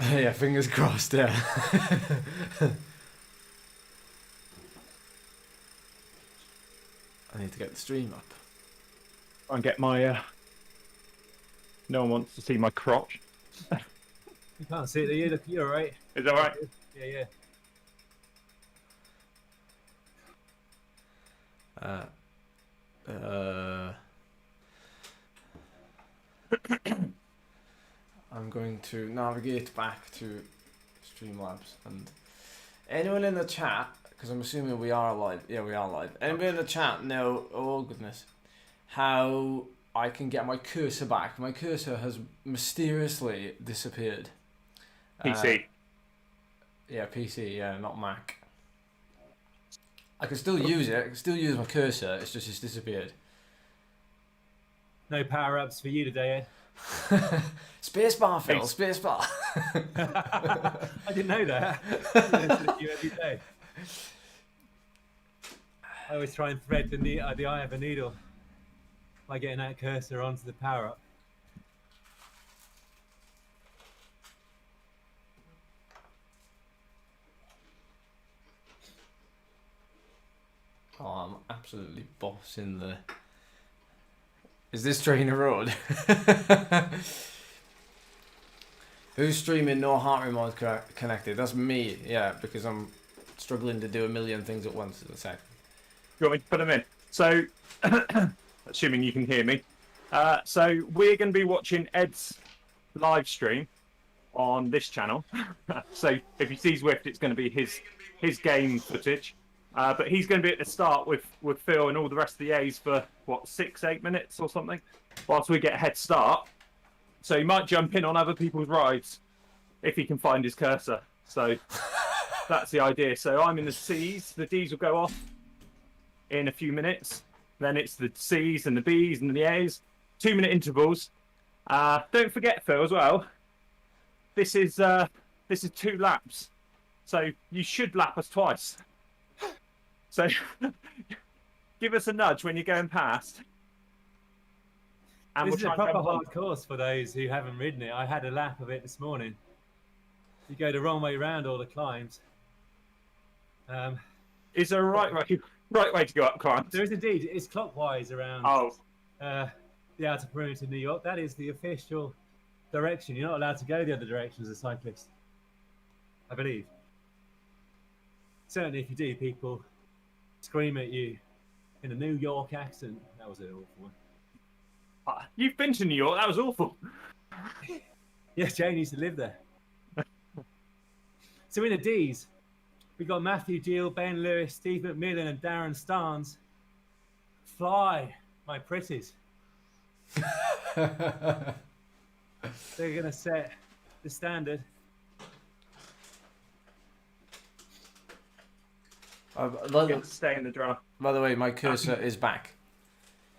Yeah, fingers crossed, yeah. I need to get the stream up. Try and get my... No one wants to see my crotch. You can't see it, do you? Look, you're all right. Is that right? Yeah, yeah. I'm going to navigate back to Streamlabs, and anyone in the chat, because I'm assuming we are live. Yeah, we are live. Anybody in the chat know, oh goodness, how I can get my cursor back? My cursor has mysteriously disappeared. PC. Yeah, PC, yeah, not Mac. I can still use it, I can still use my cursor, it's disappeared. No power-ups for you today, Ed. Spacebar, Phil, spacebar. I didn't know that. I listen to you every day. I always try and thread the eye of a needle by getting that cursor onto the power-up. Oh, I'm absolutely bossing the... Is this Trainer Road? Who's streaming no heart rate mode connected? That's me, yeah, because I'm struggling to do a million things at once at a second. You want me to put them in? So, assuming you can hear me. So we're going to be watching Ed's live stream on this channel. So if you see Zwift, it's going to be his game footage. But he's going to be at the start with Phil and all the rest of the A's for, what, 6-8 minutes or something? Whilst we get a head start. So he might jump in on other people's rides if he can find his cursor. So that's the idea. So I'm in the C's. The D's will go off in a few minutes. Then it's the C's and the B's and the A's. 2-minute intervals. Don't forget, Phil, as well. This is 2 laps. So you should lap us twice. So give us a nudge when you're going past. And This we'll is a try and proper jump on. hard course for those who haven't ridden it. I had a lap of it this morning. You go the wrong way round all the climbs. Is there a right way to go up climbs? There is indeed. It's clockwise around the outer perimeter of New York. That is the official direction. You're not allowed to go the other direction as a cyclist, I believe. Certainly if you do, people scream at you in a New York accent. That was an awful one. You've been to New York. That was awful. Yes, Jane used to live there. So in the D's, we've got Matthew Gill, Ben Lewis, Steve McMillan and Darren Starnes. Fly, my pretties. They're going to set the standard. Stay in the draft. By the way, my cursor is back.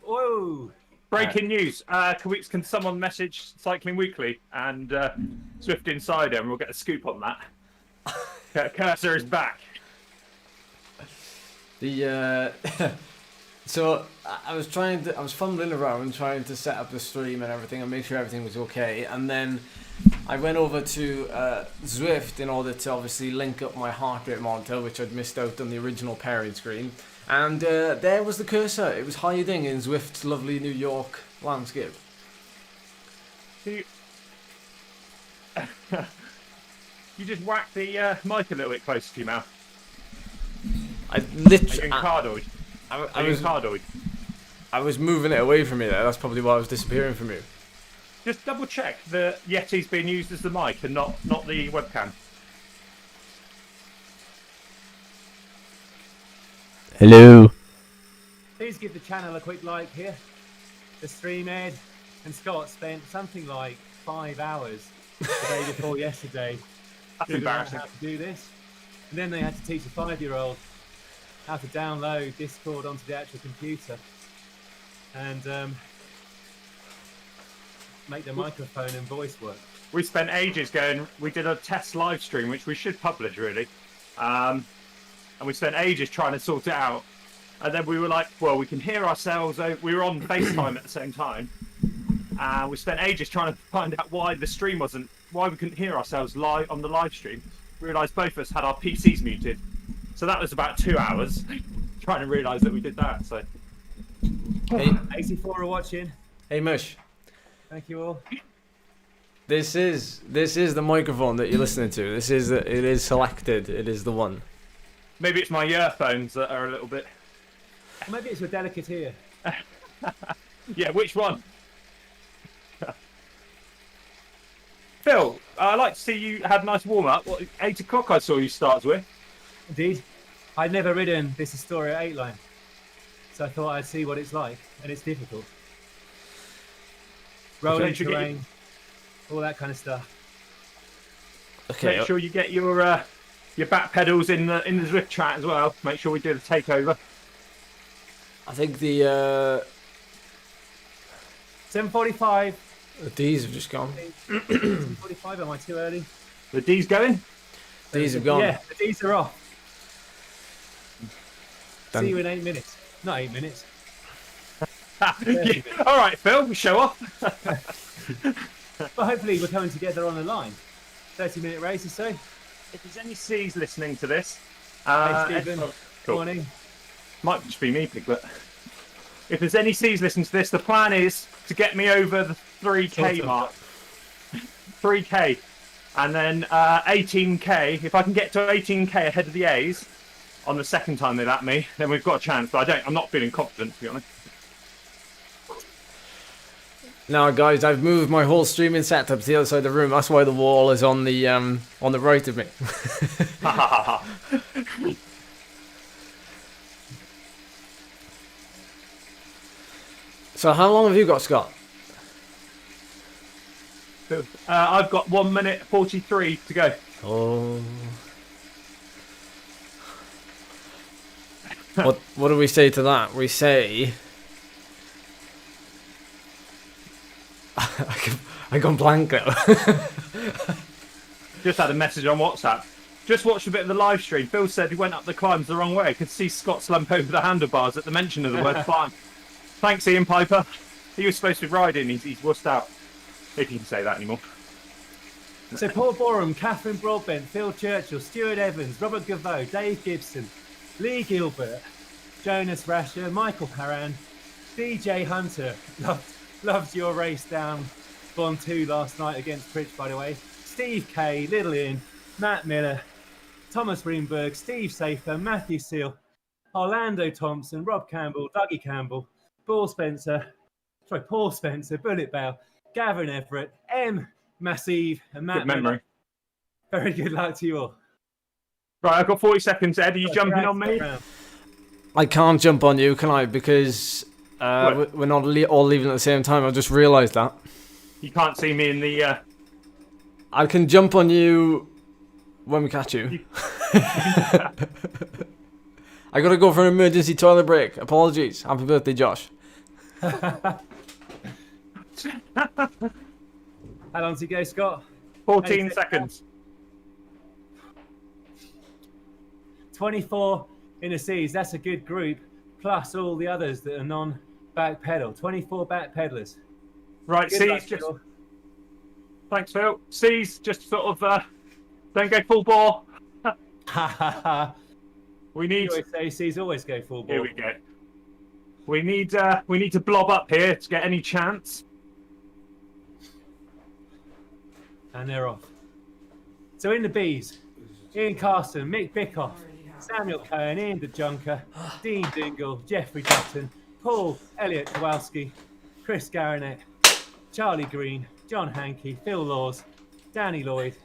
Whoa! Breaking news. Can someone message Cycling Weekly and Zwift Insider and we'll get a scoop on that. Cursor is back. The so I was fumbling around trying to set up the stream and everything and make sure everything was okay, and then I went over to Zwift in order to obviously link up my heart rate monitor, which I'd missed out on the original pairing screen, and there was the cursor. It was hiding in Zwift's lovely New York landscape. You just whacked the mic a little bit closer to your mouth. I literally. Cardoid. I was moving it away from me there. That's probably why I was disappearing from you. Just double check the Yeti's being used as the mic and not the webcam. Hello. Please give the channel a quick like here. The stream, Ed and Scott spent something like 5 hours the day before yesterday figuring out how to do this. And then they had to teach a 5-year-old how to download Discord onto the actual computer and make the microphone and voice work. We spent ages we did a test live stream, which we should publish really. And we spent ages trying to sort it out. And then we were like, well, we can hear ourselves. We were on FaceTime at the same time. We spent ages trying to find out why the stream wasn't, why we couldn't hear ourselves live on the live stream. Realised both of us had our PCs muted. So that was about 2 hours trying to realise that we did that. So. Hey, 84 are watching. hey Mush. Thank you all. This is the microphone that you're listening to. It is selected. It is the one. Maybe it's my earphones that are a little bit. Or maybe it's your delicate ear. Yeah, which one? Phil, I'd like to see you had a nice warm up. What, 8 o'clock I saw you start with. Indeed. I'd never ridden this Astoria 8 line. So I thought I'd see what it's like. And it's difficult. Rolling terrain, all that kind of stuff. Okay. Make sure you get your back pedals in the Zwift chat as well. Make sure we do the takeover. I think the 7:45. D's have just gone. 7:45. Am I too early? The D's going. D's have gone. Yeah, the D's are off. Done. See you in 8 minutes. Not 8 minutes. Yeah. All right, Phil, show off. But hopefully we're coming together on the line. 30-minute race or so. If there's any C's listening to this, Hey, Stephen. cool. Morning. Might just be me, Piglet. If there's any C's listening to this, the plan is to get me over the 3K mark. 3K. And then 18K. If I can get to 18K ahead of the A's on the second time they lap me, then we've got a chance. But I'm not feeling confident, to be honest. Now, guys, I've moved my whole streaming setup to the other side of the room. That's why the wall is on the right of me. So, how long have you got, Scott? I've got 1 minute 43 to go. Oh. What do we say to that? We say. I gone blank now. Just had a message on WhatsApp. Just watched a bit of the live stream. Phil said he went up the climbs the wrong way. I could see Scott slump over the handlebars at the mention of the word climb. Thanks, Ian Piper. He was supposed to be riding. He's wussed out. If you can say that anymore. So Paul Borum, Catherine Broadbent, Phil Churchill, Stuart Evans, Robert Gavot, Dave Gibson, Lee Gilbert, Jonas Rasher, Michael Paran, DJ Hunter. Loved your race down Bond 2 last night against Pritch, by the way. Steve Kay, Little Ian, Matt Miller, Thomas Greenberg, Steve Safer, Matthew Seal, Orlando Thompson, Rob Campbell, Dougie Campbell, Paul Spencer, Bullet Bell, Gavin Everett, M. Massive, and Matt Good memory. Miller. Very good luck to you all. Right, I've got 40 seconds. Ed, are you jumping on me? I can't jump on you, can I? Because we're not all leaving at the same time. I just realised that. You can't see me in the... I can jump on you when we catch you. I gotta go for an emergency toilet break. Apologies. Happy birthday, Josh. How long to go, Scott? 14 seconds. 24 in the C's. That's a good group. Plus all the others that are non-backpedal. 24 backpedalers. Right, Good C's luck, just... Phil. Thanks, Phil. C's just sort of... don't go full bore. We need... You always say C's always go full ball. Here we go. We need to blob up here to get any chance. And they're off. So in the B's, Ian Carson, Mick Bickoff, Samuel Cohen, Ian DeJunker, Dean Dingle, Jeffrey Dutton, Paul Elliott Kowalski, Chris Garnett, Charlie Green, John Hankey, Phil Laws, Danny Lloyd,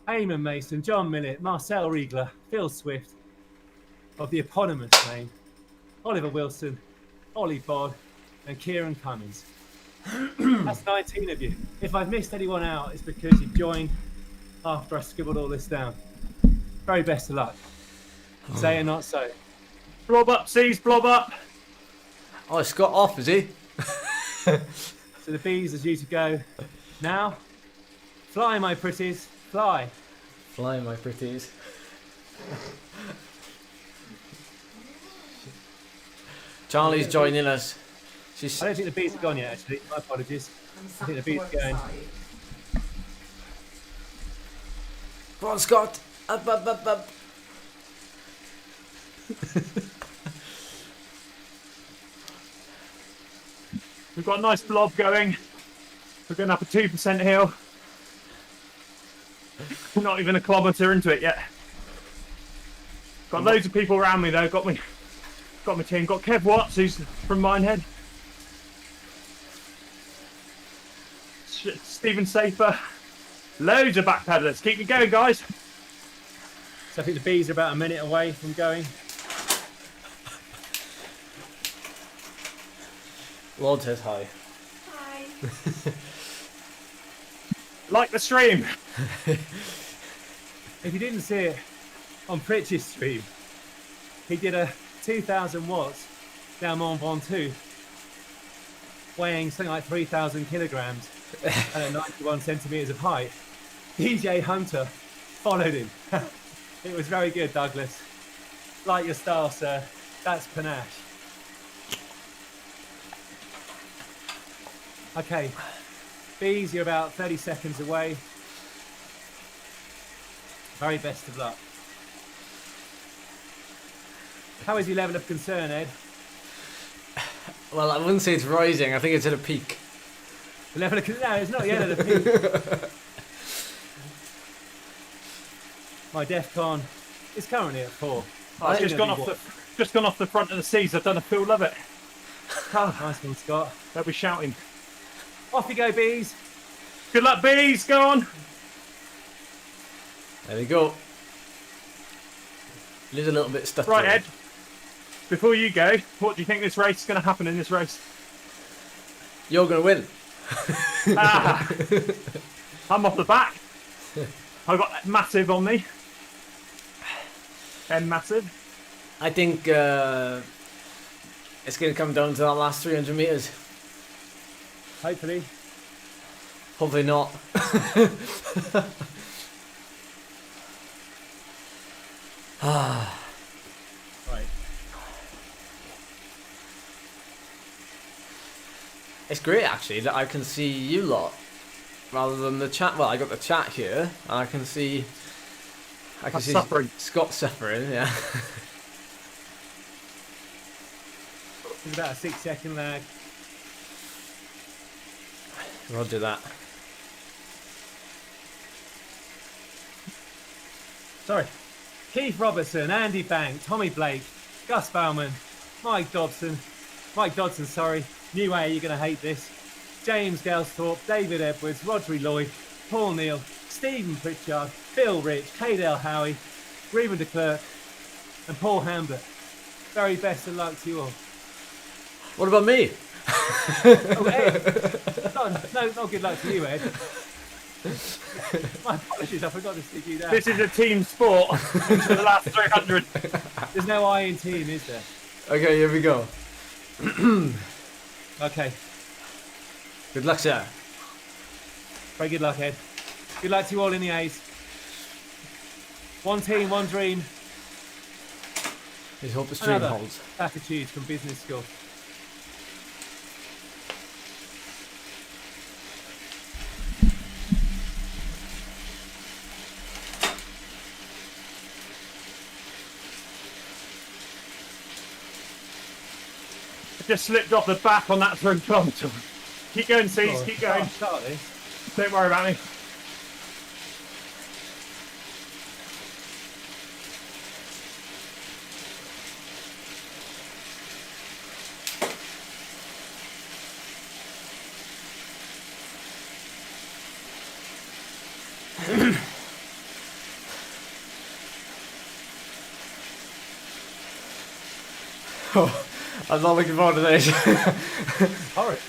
Eamon Mason, John Millett, Marcel Riegler, Phil Swift, of the eponymous name, Oliver Wilson, Ollie Bod, and Kieran Cummins. That's 19 of you. If I've missed anyone out, it's because you've joined after I scribbled all this down. Very best of luck. Say it not so. Blob up, C's, blob up. Oh, Scott off, is he? So the B's are due to go now. Fly, my pretties, fly. Fly, my pretties. Charlie's joining us. She's I don't think the bees are gone yet, actually. My apologies. I think the bees are going. Come on, Scott. Up, up, up, up. We've got a nice blob going. We're going up a 2% hill. We're not even a kilometre into it yet. Got loads of people around me though. Got my team. Got Kev Watts, who's from Minehead. Stephen Safer. Loads of backpedalers. Keep me going, guys. So I think the bees are about a minute away from going. Lord says hi. Hi. Like the stream. If you didn't see it on Pritch's stream, he did a 2,000 watts down Mont Ventoux, weighing something like 3,000 kilograms and at 91 centimeters of height. DJ Hunter followed him. It was very good, Douglas. Like your style, sir. That's panache. Okay, bees, you're about 30 seconds away. Very best of luck. How is your level of concern, Ed? Well, I wouldn't say it's rising. I think it's at a peak. The level of no, it's not yet at a peak. My DEFCON is currently at 4. I've just gone off the front of the seas. I've done a full of it. Oh, nice one, Scott. They'll be shouting. Off you go, bees. Good luck, bees. Go on. There we go. It is a little bit stuck. Right, Ed. Before you go, what do you think this race is going to happen in this race? You're going to win. I'm off the back. I've got Massive on me. And Massive. I think it's going to come down to that last 300 metres. Hopefully. Hopefully not. Right. It's great actually that I can see you lot rather than the chat. Well, I got the chat here and I can see Suffering. Scott suffering, yeah. There's about a 6-second lag. Roger that. Sorry. Keith Robertson, Andy Bank, Tommy Blake, Gus Bauman, Mike Dodson, sorry. NYE, you're going to hate this. James Galsthorpe, David Edwards, Rodri Lloyd, Paul Neal, Stephen Pritchard, Phil Rich, Cadell Howie, Reuben de Klerk, and Paul Hambert. Very best of luck to you all. What about me? Oh, Ed. No, not good luck to you, Ed. My apologies, I forgot to stick you down. This is a team sport into the last 300. There's no I in team, is there? Okay, here we go. Okay. Good luck, sir. Very good luck, Ed. Good luck to you all in the A's. One team, one dream. Let's hope the stream Another holds. attitude from business school. Just slipped off the back on that 3 kilometre. Keep going, C's, keep going. Start this. Don't worry about me. Oh, I'm not looking forward to this. Horrid.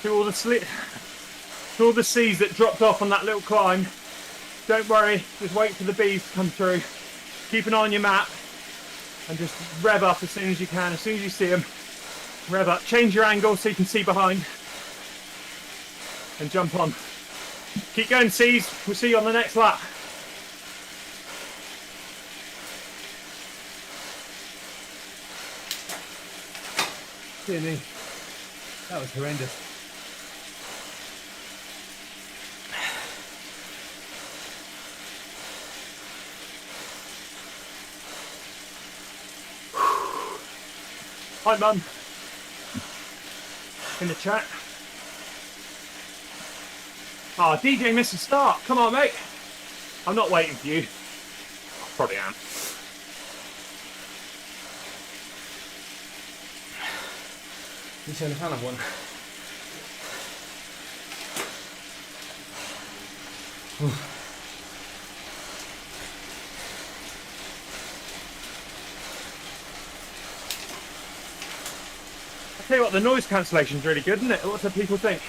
To all the C's that dropped off on that little climb, don't worry, just wait for the bees to come through. Keep an eye on your map and just rev up as soon as you can, as soon as you see them. Rev up. Change your angle so you can see behind. And jump on. Keep going, C's. We'll see you on the next lap. Dear me. That was horrendous. Hi, Mum. In the chat. Oh, DJ missed the start. Come on, mate. I'm not waiting for you. I probably am. You turn the fan of one. I tell you what, the noise cancellation's really good, isn't it? What do people think?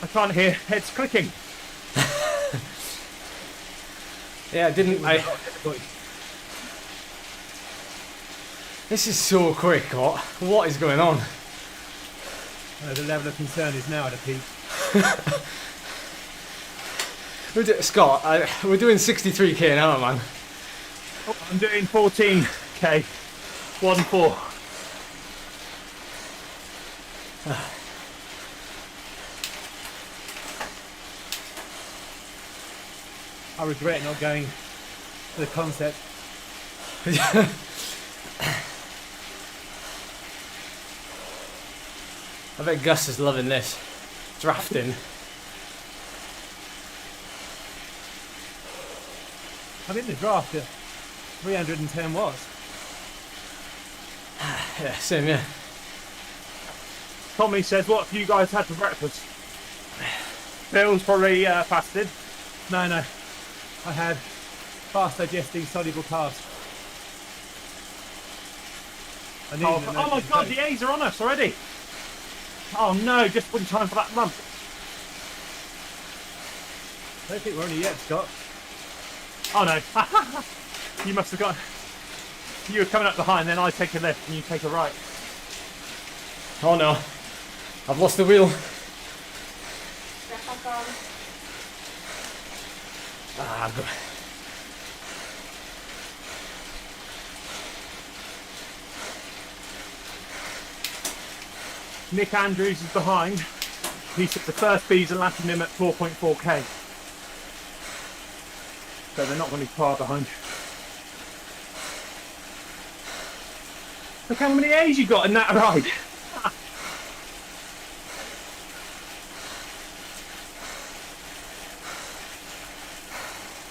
I can't hear heads clicking. Yeah, This is so quick, Cot. What is going on? The level of concern is now at a peak. Scott, we're doing 63k now, man. Oh, I'm doing 14k. 1-4. I regret not going to the concept. I bet Gus is loving this. Drafting. I'm in the draft at 310 watts. Yeah, same, yeah. Tommy says, what have you guys had for breakfast? Bill's probably fasted. No. I had fast digesting soluble carbs. Oh my god, the A's are on us already. Oh no, just in time for that run. I don't think we're on it yet, Scott. Oh no. You must have got... You were coming up behind, then I take a left and you take a right. Oh no. I've lost the wheel. I've got... Nick Andrews is behind. He said the first bees are lapping him at 4.4k. So they're not going to be far behind. Look how many A's you got in that ride.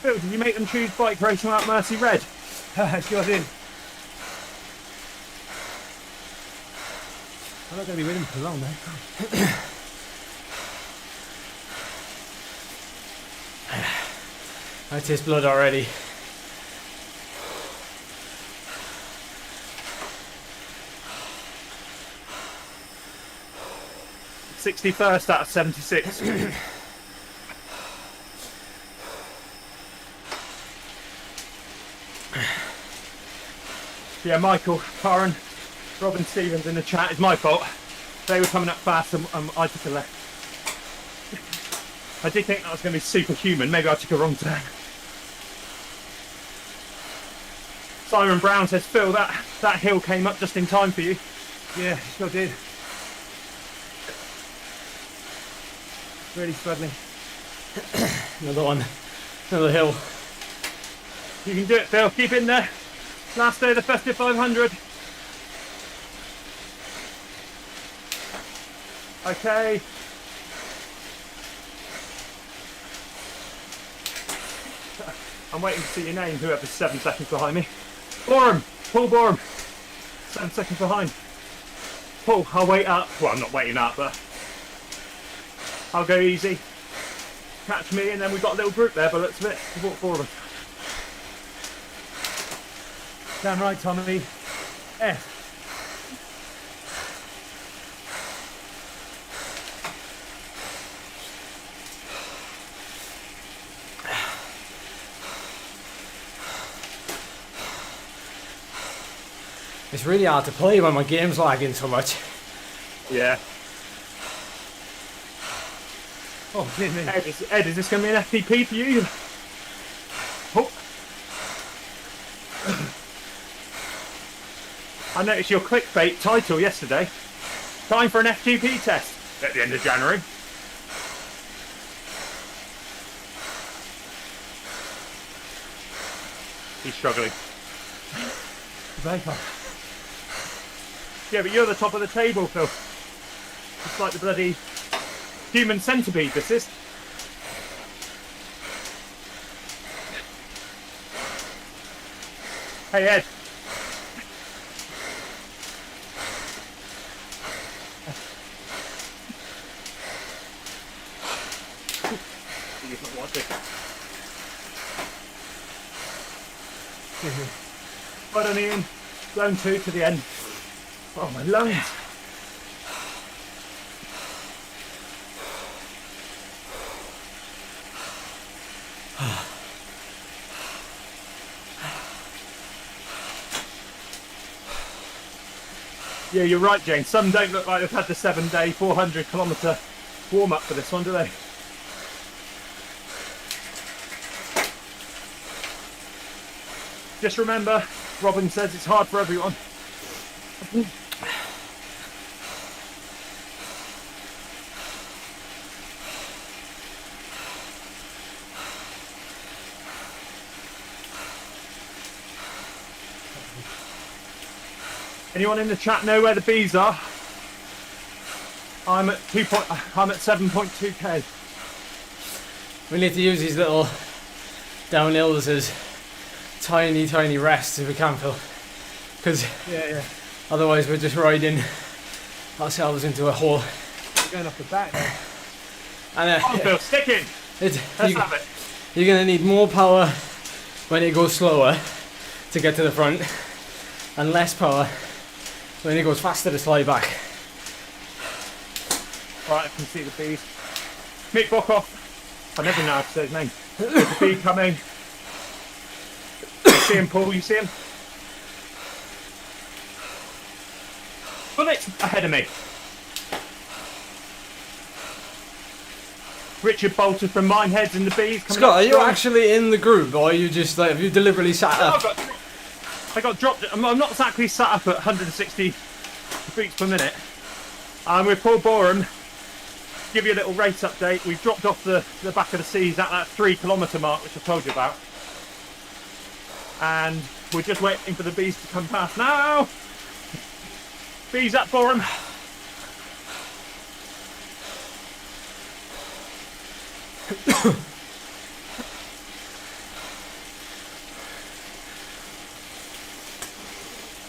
Phil, did you make them choose bike racing without Mercy Red? Sure did. I'm not going to be with him for long, though. I taste blood already. '61st out of 76. Yeah, Michael, Karen, Robin Stevens in the chat. It's my fault. They were coming up fast and I took a left. I did think that was going to be superhuman. Maybe I took a wrong turn. Simon Brown says, Phil, that hill came up just in time for you. Yeah, sure did. Really struggling. Another one. Another hill. You can do it, Phil. Keep in there. Last day of the Festive 500. Okay. I'm waiting to see your name, whoever's 7 seconds behind me. Borum! Paul Borum. 7 seconds behind. Paul, I'll wait up. Well, I'm not waiting up, but I'll go easy. Catch me, and then we've got a little group there, but looks of it. We've got 4 of us. Damn right, Tommy. F. It's really hard to play when my game's lagging so much. Yeah. Oh, dear me. Ed, is this going to be an FTP for you? Oh. I noticed your clickbait title yesterday. Time for an FTP test at the end of January. He's struggling. Vapor. Yeah, but you're the top of the table, Phil. It's like the bloody human centipede, this is. Hey, Ed. He's not watching. Well done, Ian. Zone 2 to the end. Oh, my lungs. Yeah, you're right, Jane. Some don't look like they've had the 7-day, 400-kilometre warm-up for this one, do they? Just remember, Robin says it's hard for everyone. Anyone in the chat know where the bees are? I'm at 7.2k. We need to use these little downhills as tiny rests if we can, Phil. Because Yeah. otherwise we're just riding ourselves into a hole. We're going off the back now. And Oh, Phil, stick in. Let's have it. You're going to need more power when it goes slower to get to the front, and less power when it goes faster to slide back. Right, I can see the bees. Mick Bockoff. I never know how to say his name. There's a bee coming. You see him, Paul? You see him? Bullets ahead of me. Richard Bolter from Mineheads and the Bees coming Scott, up are you strong. actually in the group, or are you just like, have you deliberately sat up? I got dropped. I'm not exactly sat up at 160 beats per minute. I'm with Paul Borum. Give you a little race update. We've dropped off the back of the seas at that 3-kilometre mark, which I told you about. And we're just waiting for the bees to come past now. Bees up, Borum.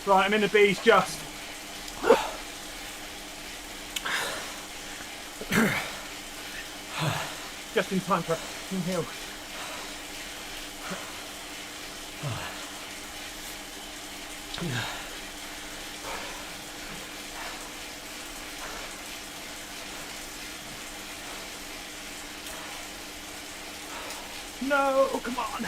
Right, I'm in the bees just. Just in time for a hill. No, come on.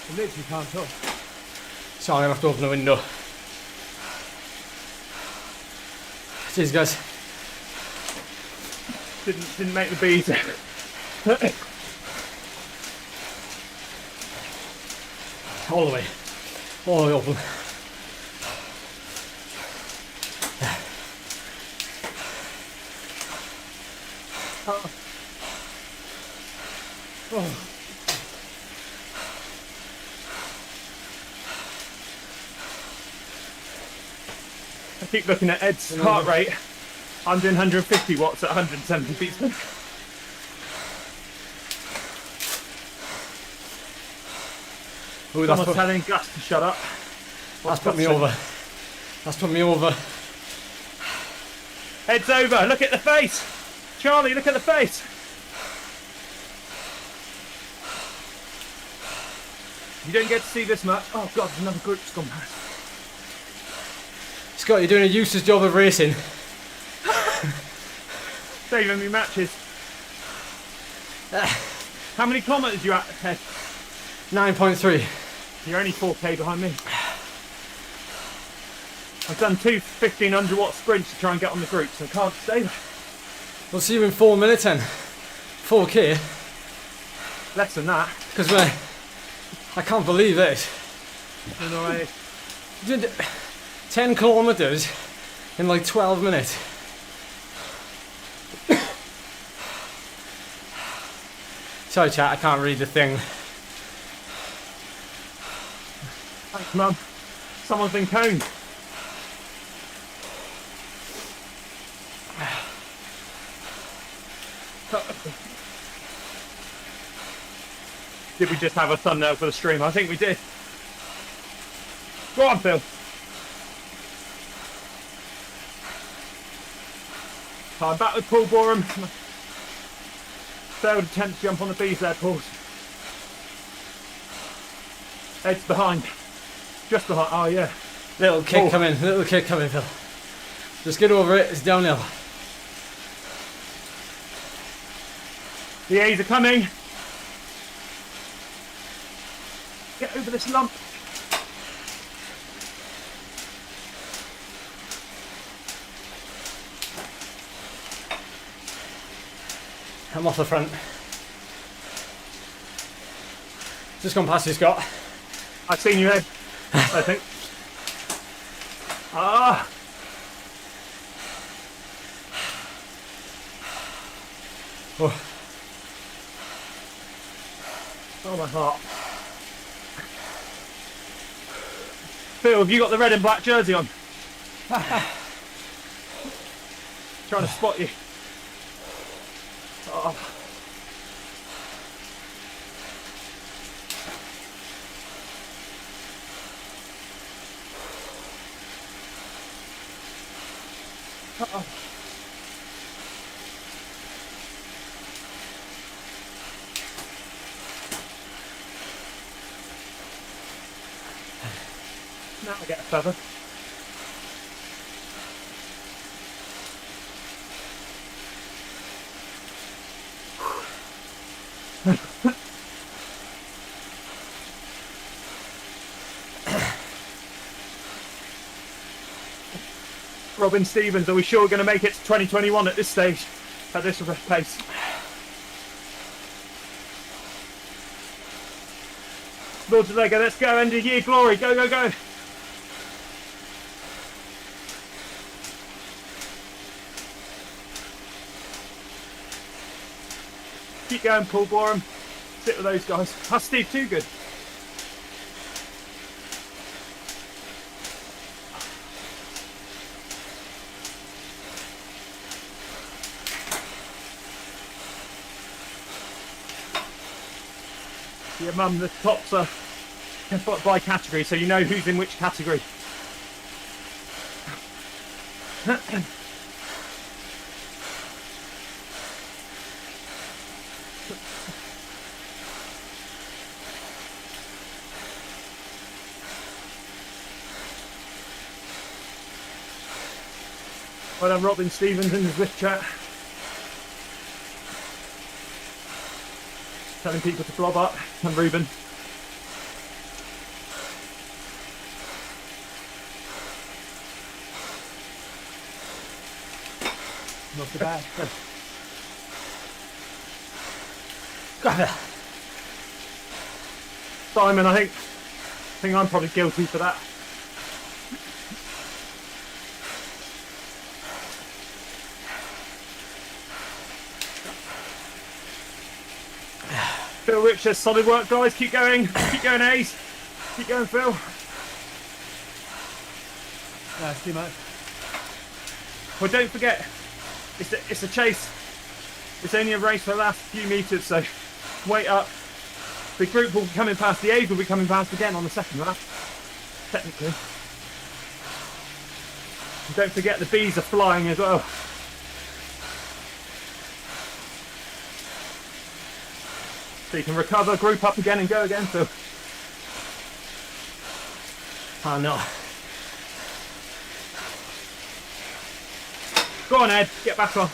I literally can't talk. So I'm gonna have to open the window. Cheers, guys. Didn't make the bees. All the way open. Oh. I keep looking at Ed's heart rate. I'm doing 150 watts at 170 beats per minute. Ooh, Someone's telling Gus to shut up. That's put me over. That's put me over. Heads over. Look at the face. Charlie, look at the face. You don't get to see this much. Oh God, another group's gone past. Scott, you're doing a useless job of racing. Saving me matches. How many kilometres you at, Ted? 9.3. You're only 4k behind me. I've done two 1500 watt sprints to try and get on the group, so I can't stay there. We'll see you in 4 minutes then. 4k. Less than that. Because I can't believe this. Alright. Did 10 kilometres in like 12 minutes. Sorry chat, I can't read the thing. Thanks, Mum. Someone's been coned. Did we just have a thumbnail for the stream? I think we did. Go on, Phil. I'm back with Paul Borum. Failed attempt to jump on the bees there, Paul. Ed's behind. Just behind. Oh, yeah. Little kick coming, Phil. Just get over it, it's downhill. The A's are coming. Get over this lump. I'm off the front. Just gone past you, Scott. I've seen you, Ed. I think. Ah. Oh. Oh, my heart. Phil, have you got the red and black jersey on? Trying to spot you. Oh. Uh-oh. Now I get a feather. Robin Stevens, are we sure we're going to make it to 2021 at this stage, at this pace? Lord of Lego, let's go, end of year glory, go, go, go. Keep going, Paul Borum. Sit with those guys. How's Steve Too Good? Yeah, Mum, the tops are by category, so you know who's in which category. Well done, Robin Stevens in the ZWIFT chat. Telling people to blob up, and Ruben. Not too bad. Simon, I think I'm probably guilty for that. Phil Rich says solid work, guys. Keep going, Ace. Keep going, Phil. That's too much. Well, don't forget, it's a chase. It's only a race for the last few metres, so wait up. The group will be coming past, the A's will be coming past again on the second lap, technically. And don't forget the bees are flying as well. So you can recover, group up again and go again, Phil. Oh no. Go on, Ed, get back on.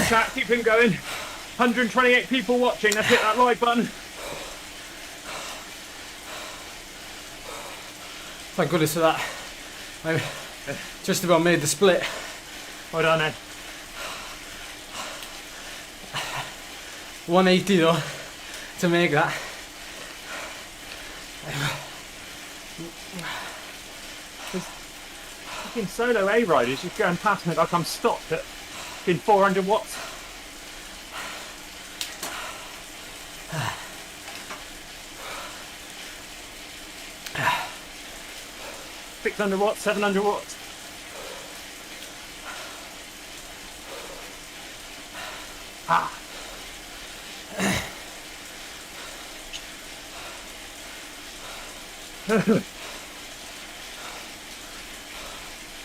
Chat, keep him going. 128 people watching. Let's hit that like button. Thank goodness for that. I just about made the split. Well done, Ed. 180 though to make that. Fucking solo A riders just going past me like I'm stopped at fucking 400 watts. 600 watts, 700 watts. Ah.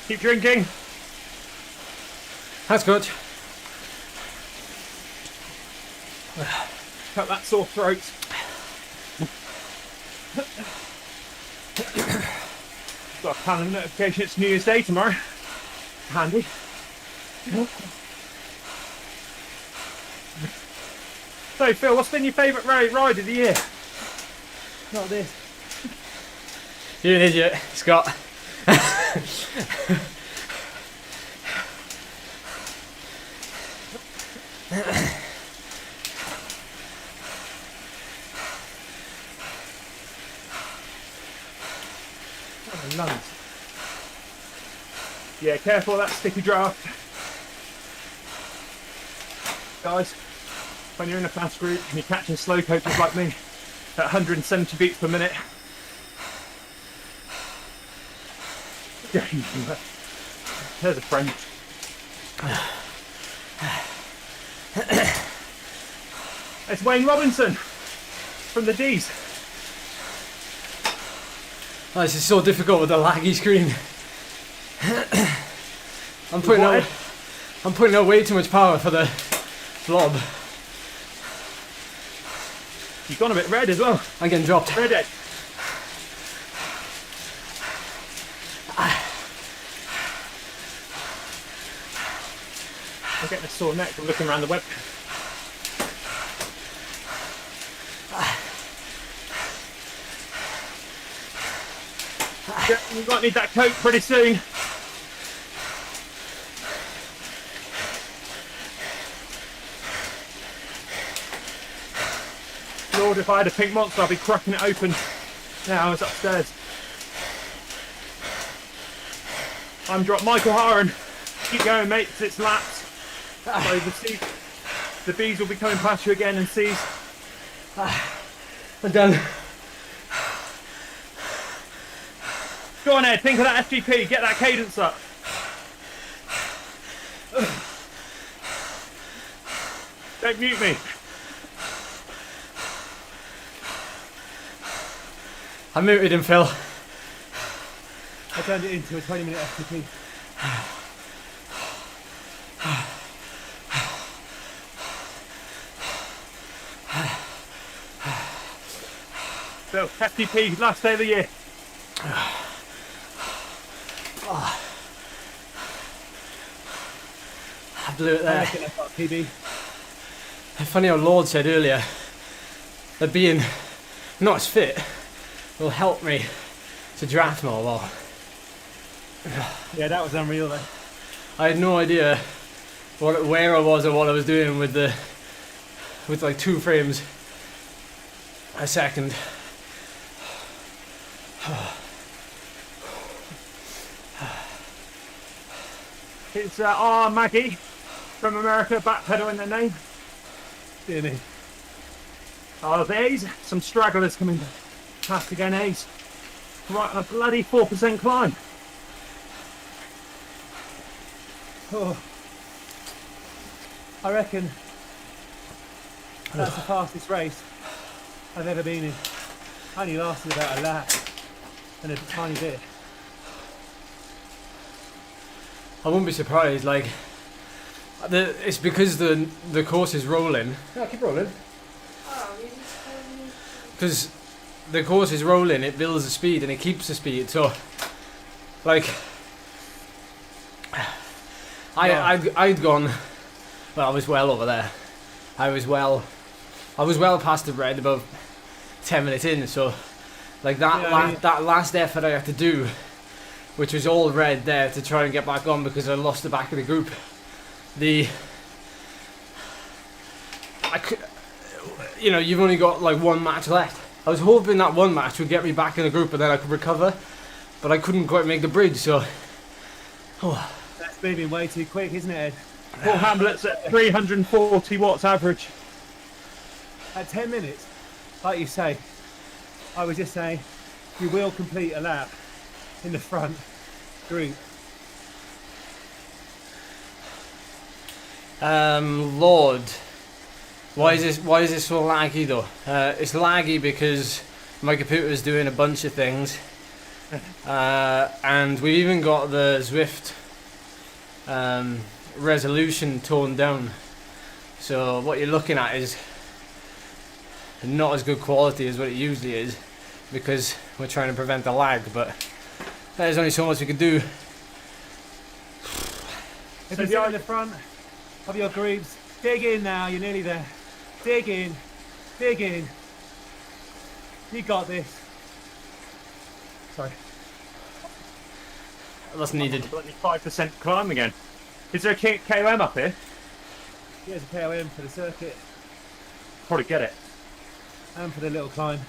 Keep drinking. That's good. Cut that sore throat. Got a calendar notification. It's New Year's Day tomorrow. Handy. So Phil, what's been your favourite ride of the year? Not this. You're an idiot, Scott. Oh, lungs. Yeah, careful of that sticky draft. Guys, when you're in a fast group and you're catching slow coaches like me at 170 beats per minute, there's a friend. It's Wayne Robinson from the D's. Oh, this is so difficult with the laggy screen. I'm putting out way too much power for the blob. You've gone a bit red as well. I'm getting dropped. Red Ed. I'm getting a sore neck from looking around the web. You might need that coat pretty soon. Lord, if I had a pink monster, I'd be cracking it open now. It's upstairs. I'm dropped Michael Haran. Keep going, mate, 'cause it's laps. So the bees will be coming past you again and C's. I'm done. Go on, Ed, think of that FGP, get that cadence up. Don't mute me. I muted him, Phil. I turned it into a 20-minute FTP. So, FTP, last day of the year. I blew it I there. reckon I've got a PB. Funny how Lord said earlier that being not as fit will help me to draft more. Well, Yeah, that was unreal though. I had no idea where I was or what I was doing with like 2 frames. A second. It's Maggie from America, Backpedal in their name. Dear me. Oh, there's some stragglers coming past again, Ace. Right on a bloody 4% climb. Oh. I reckon that's the fastest race I've ever been in. Only lasted about a lap and a tiny bit. I wouldn't be surprised. Like, it's because the course is rolling. Yeah, keep rolling. Because the course is rolling, it builds the speed and it keeps the speed. So, like, I'd gone. Well, I was well over there. I was well past the red, about 10 minutes in. So, like that last effort I had to do, which was all red there to try and get back on because I lost the back of the group. You've only got like one match left. I was hoping that one match would get me back in the group and then I could recover, but I couldn't quite make the bridge. So, that's moving way too quick, isn't it, Ed? Paul Hamlet's at 340 watts average. At 10 minutes, like you say, I was just saying, you will complete a lap in the front group. Lord, why is this so laggy though? It's laggy because my computer's doing a bunch of things, and we've even got the ZWIFT resolution toned down. So what you're looking at is not as good quality as what it usually is, because we're trying to prevent the lag. But there's only so much we can do. If you sit in the front of your groups, dig in now, you're nearly there. Dig in, dig in. You got this. Sorry. That's needed. 5% climb again. Is there a KOM up here? Here's a KOM for the circuit. Probably get it. And for the little climb.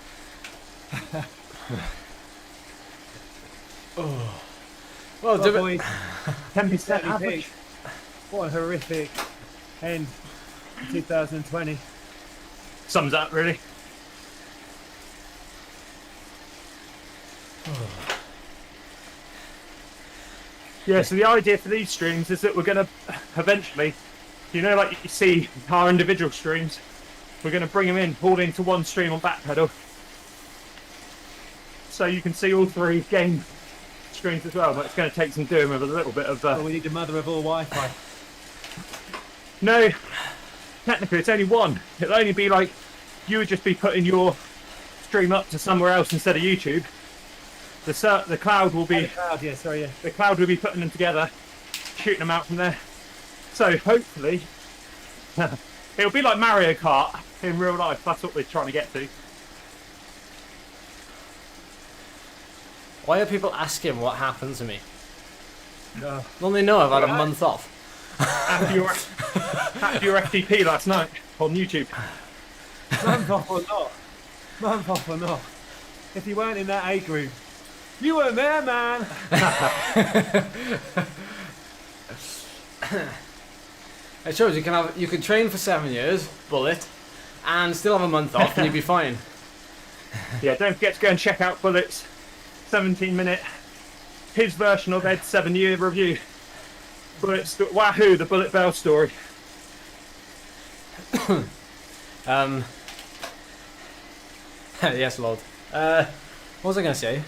Well, boys, 10% average. What a horrific end to 2020. Sums up, really. Yeah, so the idea for these streams is that we're going to eventually, like you see our individual streams, we're going to bring them in, all into one stream on Backpedal. So you can see all three game streams as well, but it's going to take some doing with a little bit of... Well, we need the mother of all Wi-Fi. No, technically it's only one. It'll only be like, you would just be putting your stream up to somewhere else instead of YouTube. The cloud will be... The cloud will be putting them together, shooting them out from there. So hopefully, it'll be like Mario Kart in real life. That's what we're trying to get to. Why are people asking what happened to me? No. Well, they know I've had a month off. After your FTP last night on YouTube. Month off or not. Month off or not. If you weren't in that A group, you weren't there, man. It shows you can train for 7 years, bullet, and still have a month off, and you'll be fine. Yeah, don't forget to go and check out Bullet's 17-minute, his version of Ed's 7-year review. Bullet's Wahoo, the Bullet Bell story. Yes, Lord. What was I going to say?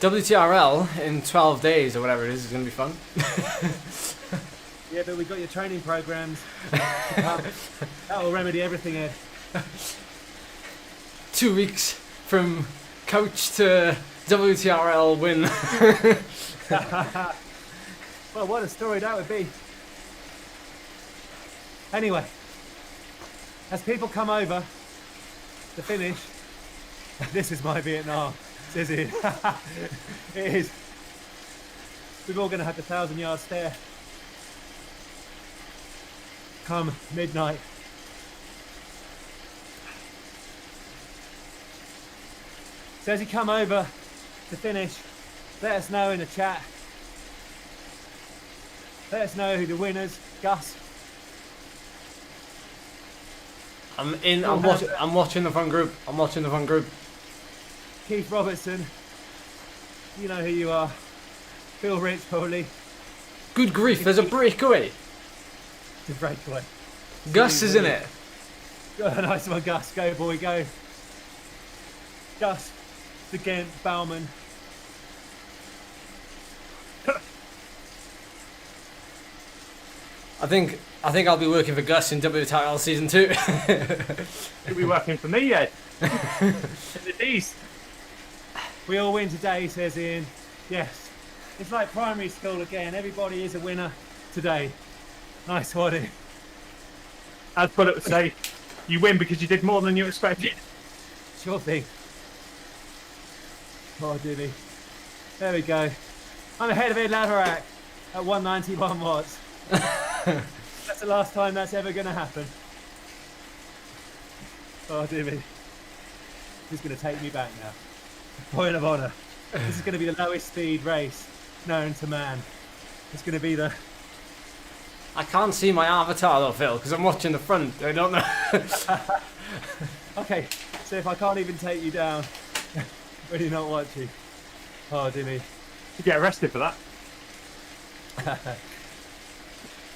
WTRL in 12 days or whatever it is going to be fun. Yeah, but we've got your training programs. That will remedy everything, Ed. 2 weeks from coach to WTRL win. Well, what a story that would be. Anyway, as people come over to finish, this is my Vietnam, says it. It is. We're all going to have the 1,000-yard stare come midnight. So as you come over to finish, let us know in the chat. Let us know who the winners. Gus. I'm in. I'm watching the front group. I'm watching the front group. Keith Robertson. You know who you are. Phil Rich, probably. Good grief! There's a breakaway. The breakaway. Gus is in it. Oh, nice one, Gus. Go, boy, go. Gus, the Ghent Bauman. I think I'll be working for Gus in WTL Season 2. You'll be working for me, Ed. In the D's. We all win today, says Ian. Yes. It's like primary school again. Everybody is a winner today. Nice one, Ian. As Bullet would say, you win because you did more than you expected. Sure thing. Oh, dear me. There we go. I'm ahead of Ed Laverack at 191 watts. That's the last time that's ever going to happen. Oh, dear me. He's going to take me back now. Point of honour. This is going to be the lowest speed race known to man. It's going to be the... I can't see my avatar though, Phil, because I'm watching the front. I don't know. Okay, so if I can't even take you down when you're not watching. Oh, dear me. You get arrested for that.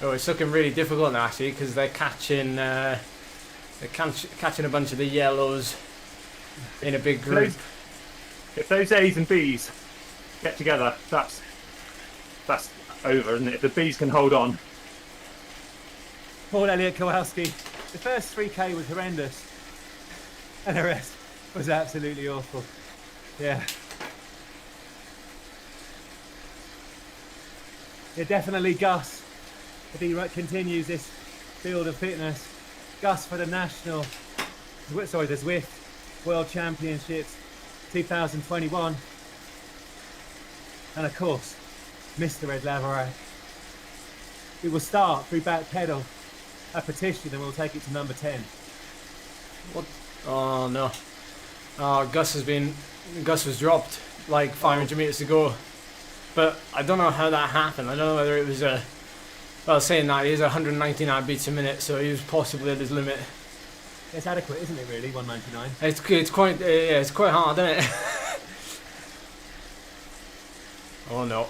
Oh, it's looking really difficult now actually, because they're catching catching a bunch of the yellows in a big group. If those A's and B's get together, that's over, isn't it? If the B's can hold on. Paul Elliott Kowalski. The first 3K was horrendous, and the rest was absolutely awful. Yeah. Yeah, definitely Gus. If he continues this field of fitness, Gus for the national, the ZWIFT World Championships 2021, and of course, Mr. Ed Laverack. We will start through Backpedal, a petition, and we'll take it to number 10. What? Oh no! Oh, Gus was dropped like 500 meters to go, but I don't know how that happened. I don't know whether it was a. Well, saying that, he is 199 beats a minute, so he was possibly at his limit. It's adequate, isn't it? Really, 199. It's quite yeah, it's quite hard, isn't it? Oh no!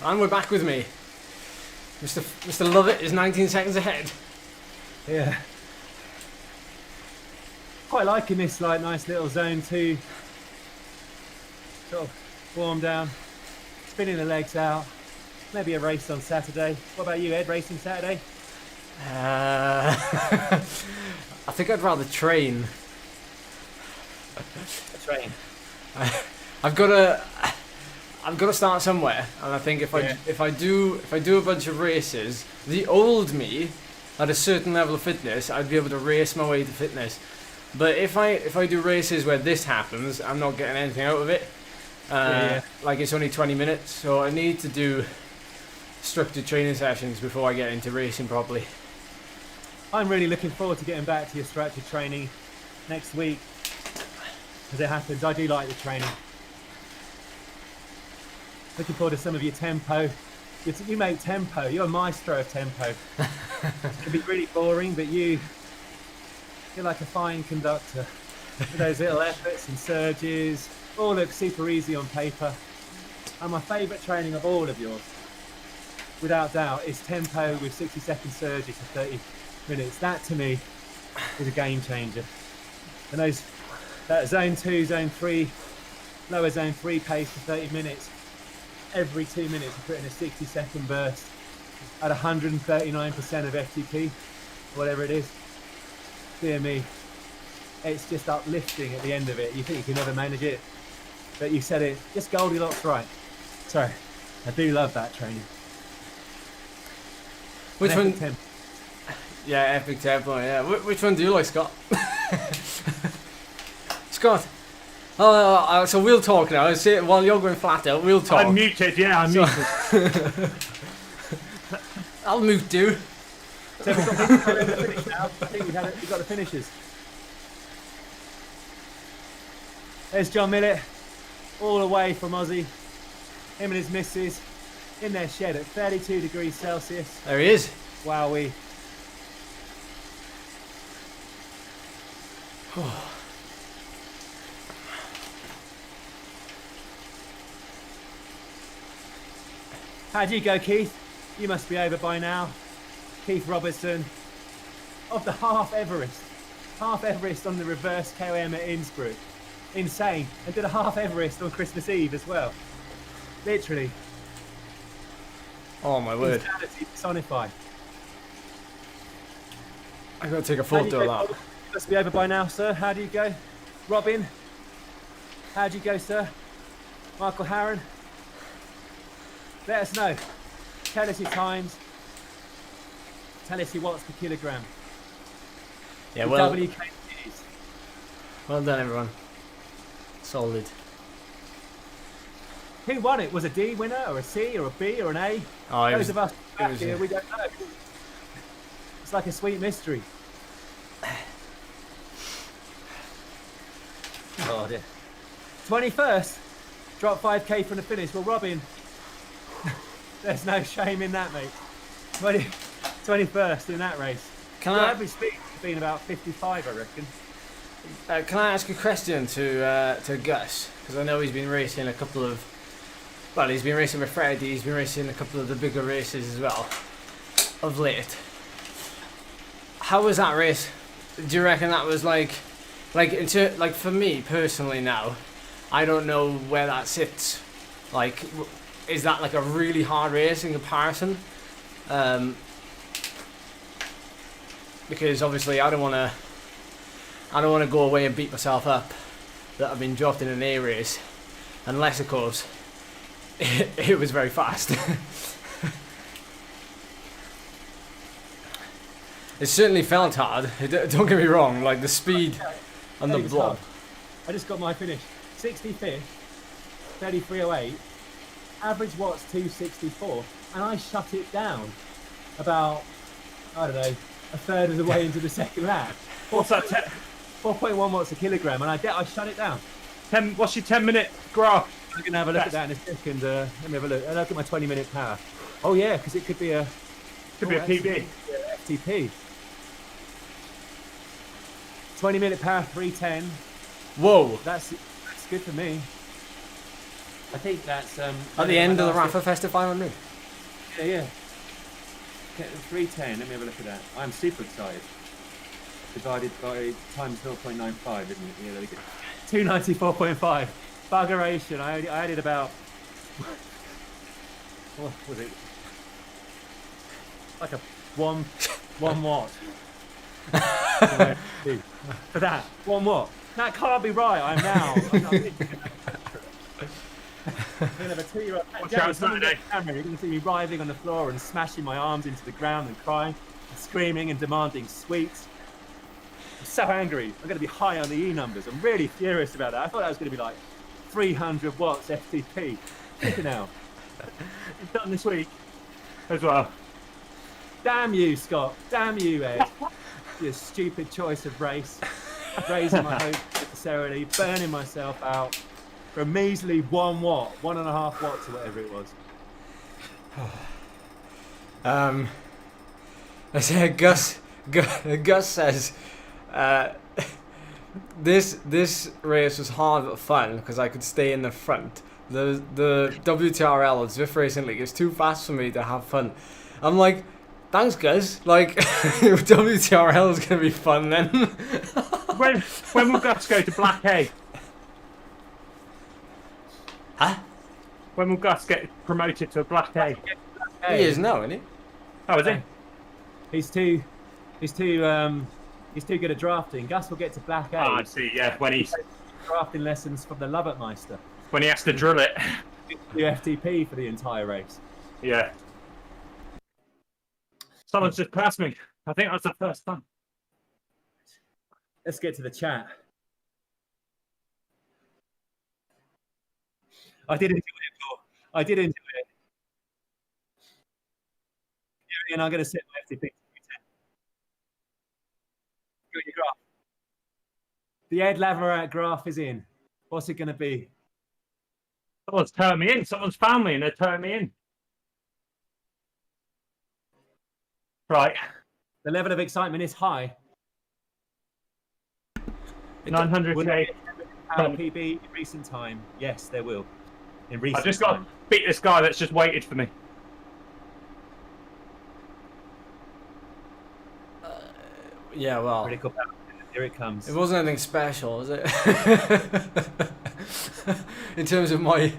And we're back with me. Mr. Lovett is 19 seconds ahead. Yeah. Quite liking this like nice little zone 2 sort of warm down, spinning the legs out. Maybe a race on Saturday. What about you, Ed? Racing Saturday? I think I'd rather train. Train. I've got to start somewhere, and I think if I do a bunch of races, the old me at a certain level of fitness, I'd be able to race my way to fitness. But if I do races where this happens, I'm not getting anything out of it. Like it's only 20 minutes, so I need to do structured training sessions before I get into racing properly. I'm really looking forward to getting back to your structured training next week. As it happens, I do like the training. Looking forward to some of your tempo. You make tempo. You're a maestro of tempo. It can be really boring, but you're like a fine conductor. With those little efforts and surges, all look super easy on paper. And my favourite training of all of yours, without doubt, is tempo with 60-second surges for 30 minutes. That to me is a game changer. And that zone 2, zone 3, lower zone 3 pace for 30 minutes. Every 2 minutes you're putting a 60-second burst at 139% of FTP, whatever it is. Dear me, it's just uplifting at the end of it. You think you can never manage it, but you said it just Goldilocks right. So I do love that training. Which one? Tempo. Yeah, epic tempo. Yeah. Which one do you like, Scott? Scott. Oh, so we'll talk now. See, while you're going flat out, we'll talk. I'm muted. Yeah, I'm muted. I'll mute you. So we've got people the finish now. I think we've got the finishers. There's John Millett, all the way from Aussie. Him and his missus in their shed at 32 degrees Celsius. There he is. Wowee. How'd you go, Keith? You must be over by now. Keith Robertson of the Half Everest. Half Everest on the reverse KOM at Innsbruck. Insane. And did a Half Everest on Christmas Eve as well. Literally. Oh my word. Insanity personified. I gotta take a photo of that. You must be over by now, sir. How do you go? Robin? How do you go, sir? Michael Harron? Let us know. Tell us your times. Tell us your watts per kilogram. Yeah, The well, WKTs. well done, everyone. Solid. Who won it? Was a D winner or a C or a B or an A? Oh, it Those was, of us back was here, a- we don't know. It's like a sweet mystery. Oh dear. 21st, drop 5k from the finish. Well, Robin, there's no shame in that, mate. 21st in that race. Can The I average speed has been about 55, I reckon. can I ask a question to Gus? Because I know he's been racing a couple of. Well, he's been racing with Freddie. He's been racing a couple of the bigger races as well of late. How was that race? Do you reckon that was like for me personally now? I don't know where that sits. Like, is that like a really hard race in comparison? Because obviously I don't want to go away and beat myself up that I've been dropped in an A race, unless of course it was very fast. It certainly felt hard. Don't get me wrong. Like the speed and the It was blob. hard. I just got my finish. 65th, 33.08, average watts 264, and I shut it down about, I don't know, a third of the way into the second lap. What's that? 4.1 watts a kilogram, and I shut it down. What's your 10-minute graph? I'm going to have a look at that in a second. Let me have a look. And look at my 20-minute power. Oh, yeah, because it could be a... Could be a PB. FTP. 20-minute power, 310. Whoa! That's good for me. I think that's... At the end of the Rafa Festive 500. Yeah, yeah. Okay, 310, let me have a look at that. I'm super excited. Divided by times 0.95, isn't it? Yeah, there we go. 294.5. Buggeration. I added about... What was it? Like a one watt. For that, 1 watt. That can't be right. I'm going to have a 2-year-old. Watch out, Saturday. Camera, you're going to see me writhing on the floor and smashing my arms into the ground and crying and screaming and demanding sweets. I'm so angry. I'm going to be high on the E numbers. I'm really furious about that. I thought that was going to be like 300 watts FTP. Look now. It's done this week as well. Damn you, Scott. Damn you, Ed. Your stupid choice of race. Raising my hopes necessarily, burning myself out for a measly 1 watt, 1.5 watts or whatever it was. I said Gus says this race was hard but fun because I could stay in the front. The WTRL, Zwift Racing League, is too fast for me to have fun. I'm like, thanks, Gus. Like, WTRL is gonna be fun then. When will Gus go to Black A? Huh? When will Gus get promoted to a Black A? He is now, isn't he? Oh, is he? He's too good at drafting. Gus will get to Black A. Oh, I see. Yeah, when Drafting lessons from the Lovettmeister. he has to drill it. The FTP for the entire race. Yeah. Someone's just passed me. I think that's the first time. Let's get to the chat. I did enjoy it, Paul. I did enjoy it. Yeah, and I'm going to set my FTP to 310. Got your graph. The Ed Laverat graph is in. What's it going to be? Someone's turned me in. Someone's found me and they're turning me in. Right. The level of excitement is high. 900k. PB in recent time. Yes, there will. In recent I just time. got to beat this guy that's just waited for me. Yeah, well, Critical power. Here it comes. it wasn't anything special, was it? In terms of my...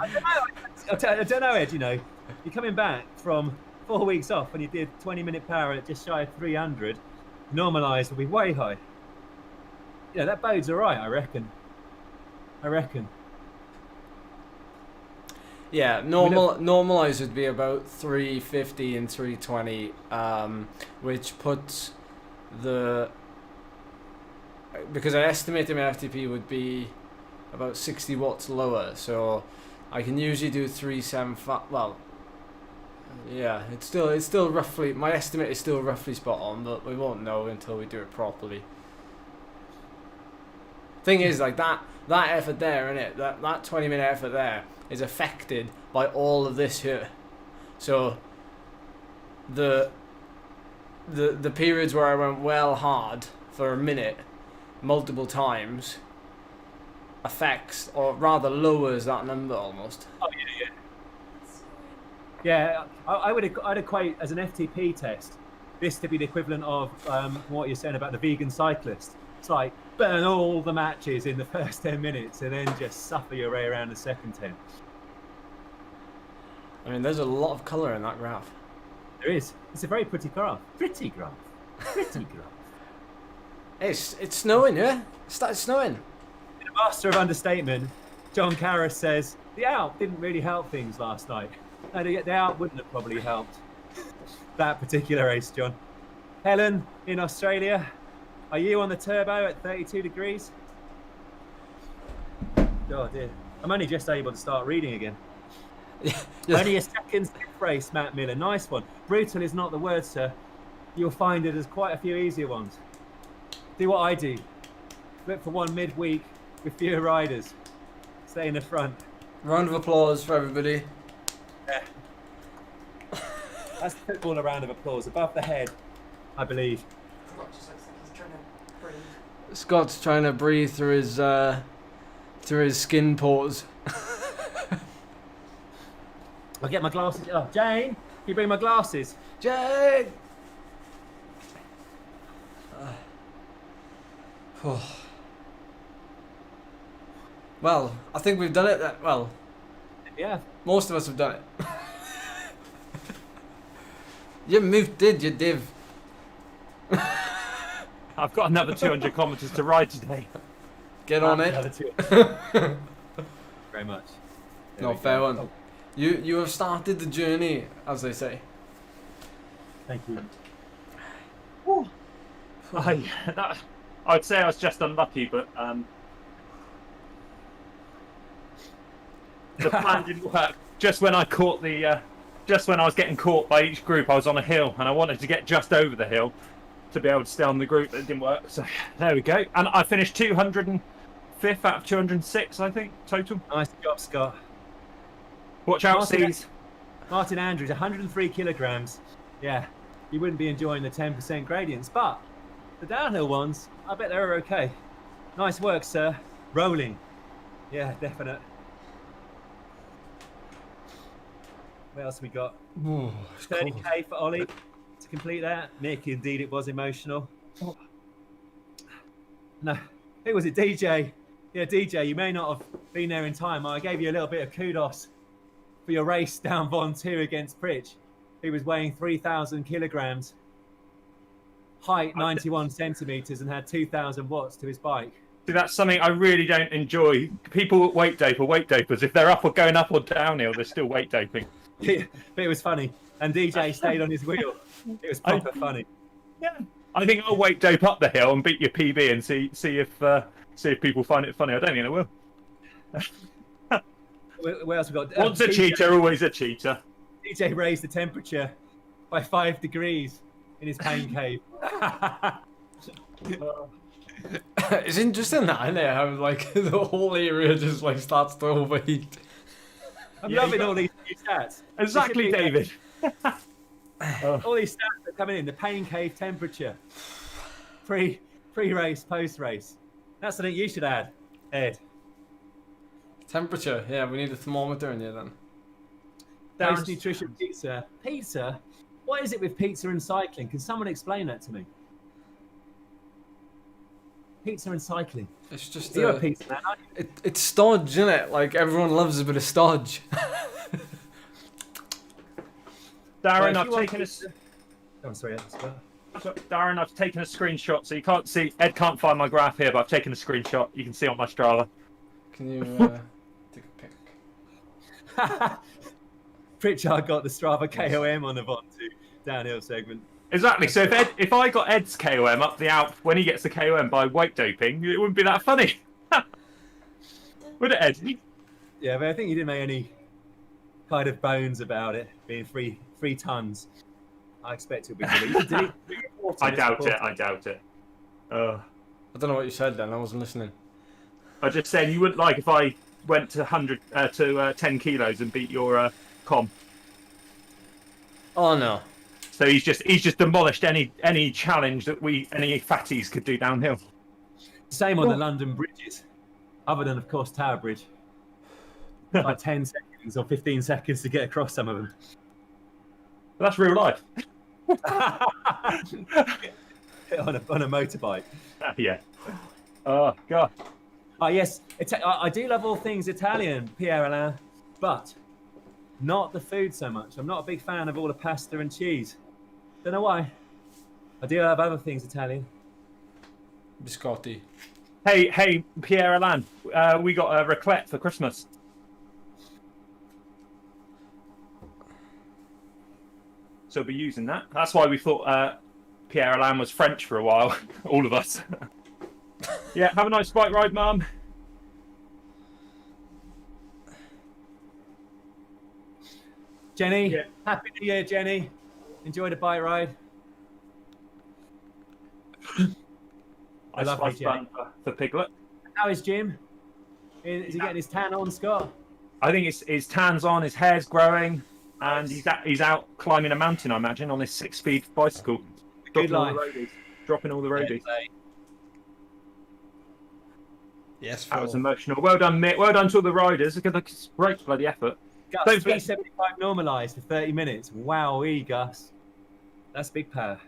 I don't know, Ed, you know, you're coming back from 4 weeks off and you did 20-minute power at just shy of 300. Normalised will be way high. Yeah, that bodes all right, I reckon. Yeah, normalized would be about 350 and 320, which puts the... Because I estimated my FTP would be about 60 watts lower, so I can usually do 375. Well, yeah, it's still roughly, my estimate is still roughly spot on, but we won't know until we do it properly. Thing is, like that effort there, innit? That 20-minute effort there is affected by all of this here. So the periods where I went well hard for a minute multiple times affects, or rather lowers, that number almost. Oh yeah. I'd equate as an FTP test this to be the equivalent of what you're saying about the vegan cyclist. It's like burn all the matches in the first 10 minutes and then just suffer your way around the second 10. I mean, there's a lot of colour in that graph. There is. It's a very pretty graph. Pretty graph. It's snowing, yeah? It started snowing. In a master of understatement, John Karras says, the Alp didn't really help things last night. No, the Alp wouldn't have probably helped that particular race, John. Helen, in Australia, are you on the turbo at 32 degrees? Oh dear. I'm only just able to start reading again. Yeah. Only a second race, Matt Miller. Nice one. Brutal is not the word, sir. You'll find it as quite a few easier ones. Do what I do. Look for one midweek with fewer riders. Stay in the front. Round of applause for everybody. Yeah. That's the footballer round of applause. Above the head, I believe. Scott's trying to breathe through his skin pores. I'll get my glasses. Oh, Jane, can you bring my glasses? Jane! Well, I think we've done it. Well, Yeah. most of us have done it. You moved, did you, Div? I've got another 200 kilometres to ride today. Get on it. Other two. Very much. There No, we fair go. one. Oh, You have started the journey, as they say. thank you. I'd say I was just unlucky, but the plan didn't work. Just when I caught just when I was getting caught by each group, I was on a hill, and I wanted to get just over the hill to be able to stay on the group, but it didn't work. So there we go. And I finished 205th out of 206, I think, total. Nice job, Scott. Watch out, Martin- C's. Martin Andrews, 103 kilograms. Yeah, you wouldn't be enjoying the 10% gradients, but the downhill ones, I bet they were okay. Nice work, sir. Rolling. Yeah, definite. What else we got? 30k for Ollie to complete that. Nick, indeed, it was emotional. No, who was it? DJ. Yeah, DJ, you may not have been there in time. I gave you a little bit of kudos for your race down Von 2 against Pritch. He was weighing 3,000 kilograms, height 91 centimeters, and had 2,000 watts to his bike. See, that's something I really don't enjoy. People weight dope or weight dopers. If they're up or going up or downhill, they're still weight doping. But it was funny, and DJ stayed on his wheel. It was proper funny. Yeah, I think I'll weight dope up the hill and beat your PB and see if people find it funny. I don't think I will. What else we got? Once a cheater, always a cheater. DJ raised the temperature by 5 degrees in his pain cave. It's interesting that, isn't it? How like the whole area just like starts to overheat. I'm Yeah, loving you got- all these new stats. Exactly, There should be, David. all these stats are coming in. The pain cave temperature, pre-race, post-race. That's something you should add, Ed. Temperature. Yeah, we need a thermometer in here then. Post-nutrition pizza. Pizza? What is it with pizza and cycling? Can someone explain that to me? Pizza and cycling. It's just You're a pizza man, aren't you? it's stodge, isn't it? Like everyone loves a bit of stodge. Darren, If I've you want taken a. pizza- Oh, I'm sorry, Ed. So, Darren, I've taken a screenshot, so you can't see. Ed can't find my graph here, but I've taken a screenshot. You can see on my Strava. Can you take a pic? Pritchard got the Strava KOM on the Vontu downhill segment. Exactly. So if I got Ed's KOM up the Alp when he gets the KOM by weight doping, it wouldn't be that funny, would it, Ed? Yeah, but I think he didn't make any kind of bones about it being three tons. I expect he'll be released. Did he report I it? doubt it. I doubt it. I don't know what you said then. I wasn't listening. I just saying you wouldn't like if I went to 10 kilos and beat your com. Oh no. So he's just demolished any challenge that any fatties could do downhill. Same on the London bridges, other than of course Tower Bridge. Like 10 seconds or 15 seconds to get across some of them. But that's real life. on a motorbike. Yeah. Oh god. Oh yes, I do love all things Italian, Pierre Alain, but not the food so much. I'm not a big fan of all the pasta and cheese. Don't know why. I do love other things Italian. Biscotti. Hey, Pierre Alain, we got a raclette for Christmas. So we'll be using that. That's why we thought Pierre Alain was French for a while, all of us. Yeah, have a nice bike ride, Mum. Jenny, Yeah. Happy New Year, Jenny. Enjoy the bike ride. I love Nice you, fun for Piglet. How is Jim? Is he getting his tan on, Scott? I think his tan's on, his hair's growing, and he's out climbing a mountain, I imagine, on his 6-speed bicycle. Good Dropping all the roadies. Yes, That was emotional. Well done, Mick. Well done to all the riders. It's great bloody effort. Gus, Don't forget- 375 normalised for 30 minutes. Wow, Gus. That's big power.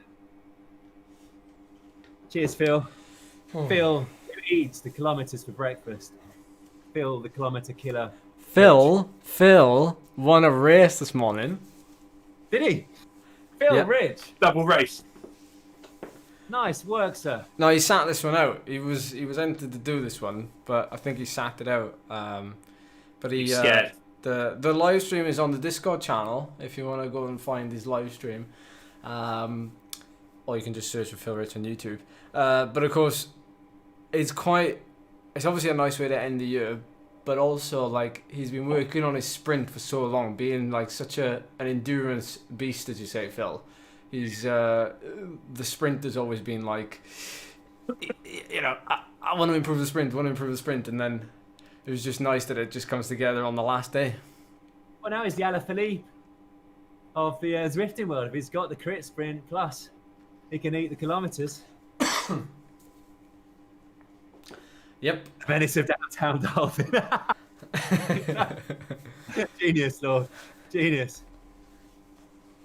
Cheers, Phil. Phil, who eats the kilometres for breakfast? Phil, the kilometre killer. Phil won a race this morning. Did he? Phil Yep. Rich. Double race. Nice work, sir. No, he sat this one out. He was entered to do this one, but I think he sat it out. But he He's scared. the live stream is on the Discord channel if you want to go and find his live stream, or you can just search for Phil Rich on YouTube. But of course, it's obviously a nice way to end the year, but also like he's been working on his sprint for so long, being like such an endurance beast, as you say, Phil. He's the sprint has always been like, you know, I want to improve the sprint, and then it was just nice that it just comes together on the last day. Well, now he's the Alaphilippe of the Zwifting world. If he's got the crit sprint plus, he can eat the kilometres. Yep. Menace of Downtown Dolphin. Genius, Lord. Genius.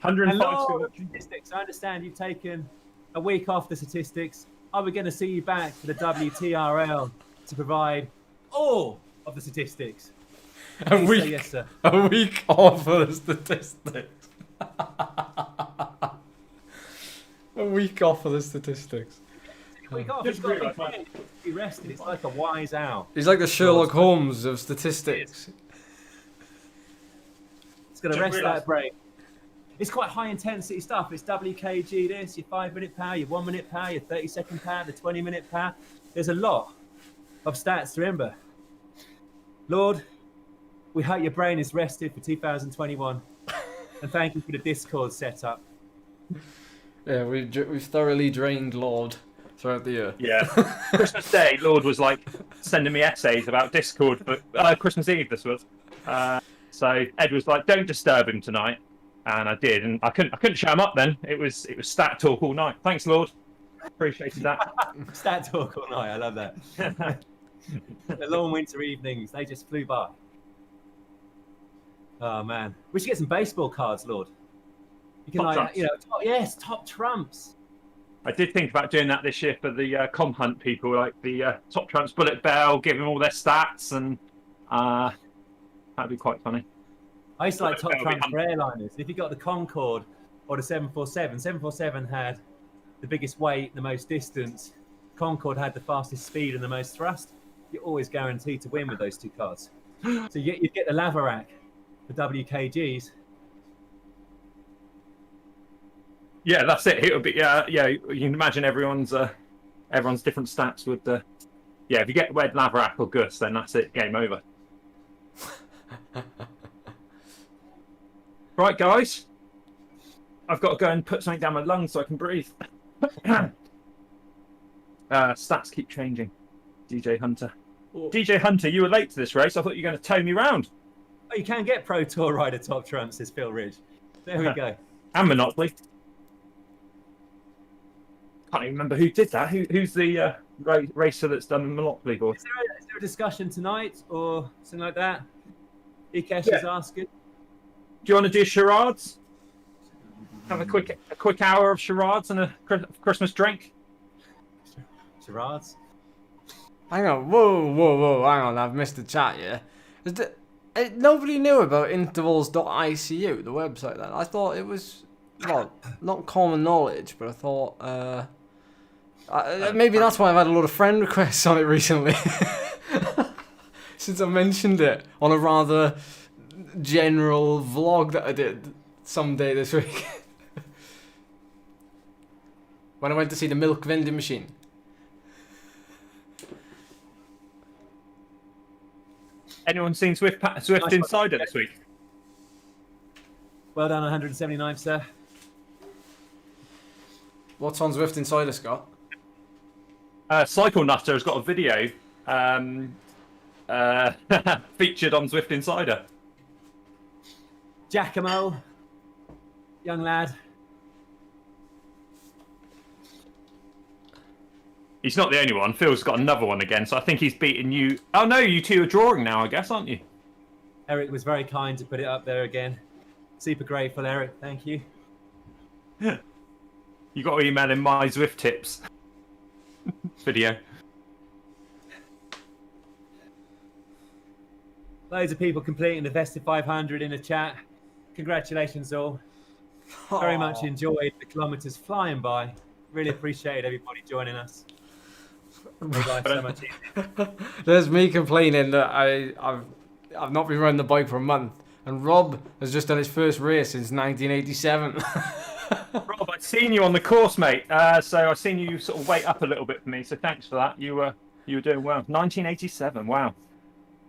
105 And still. Lord, statistics. I understand you've taken a week off the statistics. Are we going to see you back for the WTRL to provide all of the statistics? A Please week. say yes, sir. A week off for the statistics. A week off for the statistics. A week off. Just He's got to realised, be quiet, be rested. It's like a wise owl. He's like the Sherlock Holmes of statistics. It's going to Just rest realised- that brain. It's quite high intensity stuff. It's WKG this, your 5-minute power, your 1-minute power, your 30-second power, the 20-minute power. There's a lot of stats to remember. Lord, we hope your brain is rested for 2021. And thank you for the Discord setup. Yeah, we've thoroughly drained Lord throughout the year. Yeah. Christmas Day, Lord was like sending me essays about Discord, but Christmas Eve this was. So Ed was like, "Don't disturb him tonight," and I did, and I couldn't shut him up then. It was stat talk all night. Thanks, Lord. Appreciated that. Stat talk all night. I love that. The long winter evenings, they just flew by. Oh man, we should get some baseball cards, Lord. You can Top like, trumps. top trumps. I did think about doing that this year for the Com Hunt people, like the Top Trumps Bullet Bell, give them all their stats, and that'd be quite funny. I used to like top Bullet Bell would trumps be for airliners. If you got the Concorde or the 747, 747 had the biggest weight, the most distance. Concorde had the fastest speed and the most thrust. You're always guaranteed to win with those two cards. So you get the Laverack, the WKGs. Yeah, that's it. It would be yeah. You can imagine everyone's different stats with the if you get Wed Laverack or Gus, then that's it. Game over. Right, guys. I've got to go and put something down my lungs so I can breathe. Stats keep changing. DJ Hunter. DJ Hunter, you were late to this race. I thought you were going to tow me round. Oh, you can get Pro Tour Rider top trumps, says Phil Ridge. There we go. And Monopoly. Can't even remember who did that. Who's the racer that's done Monopoly board? Is there a discussion tonight or something like that? Ikesh is asking. Do you want to do charades? Have a quick hour of charades and a Christmas drink? Charades? Hang on, whoa, hang on, I've missed the chat, yeah? Nobody knew about intervals.icu, the website then. I thought it was, well, not common knowledge, but I thought, maybe that's why I've had a lot of friend requests on it recently. Since I mentioned it on a rather general vlog that I did someday this week. When I went to see the milk vending machine. Anyone seen Zwift Insider this week? Well done, 179, sir. What's on Zwift Insider, Scott? Cycle Nutter has got a video featured on Zwift Insider. Giacomo, young lad. He's not the only one. Phil's got another one again, so I think he's beaten you. Oh no, you two are drawing now, I guess, aren't you? Eric was very kind to put it up there again. Super grateful, Eric. Thank you. You got to email him my Zwift tips video. Loads of people completing the Festive 500 in the chat. Congratulations all. Very much enjoyed the kilometres flying by. Really appreciate everybody joining us. Made life so much easier. There's me complaining that I've not been riding the bike for a month, and Rob has just done his first race since 1987. Rob, I've seen you on the course, mate. So I've seen you sort of wait up a little bit for me. So thanks for that. You were doing well. 1987. Wow.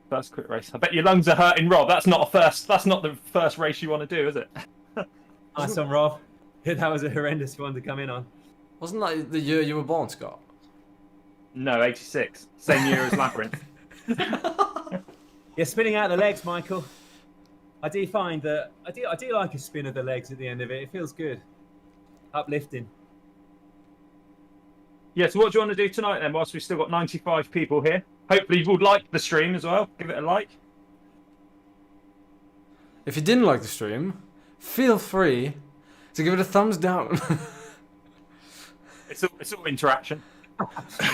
First quick race. I bet your lungs are hurting, Rob. That's not the first race you want to do, is it? Nice one, Rob. Yeah, that was a horrendous one to come in on. Wasn't that the year you were born, Scott? No, 86. Same year as Labyrinth. Yeah, spinning out the legs, Michael. I do find that I do like a spin of the legs at the end of it. It feels good. Uplifting. Yeah, so what do you want to do tonight then, whilst we've still got 95 people here? Hopefully you would like the stream as well. Give it a like. If you didn't like the stream, feel free to give it a thumbs down. It's all interaction.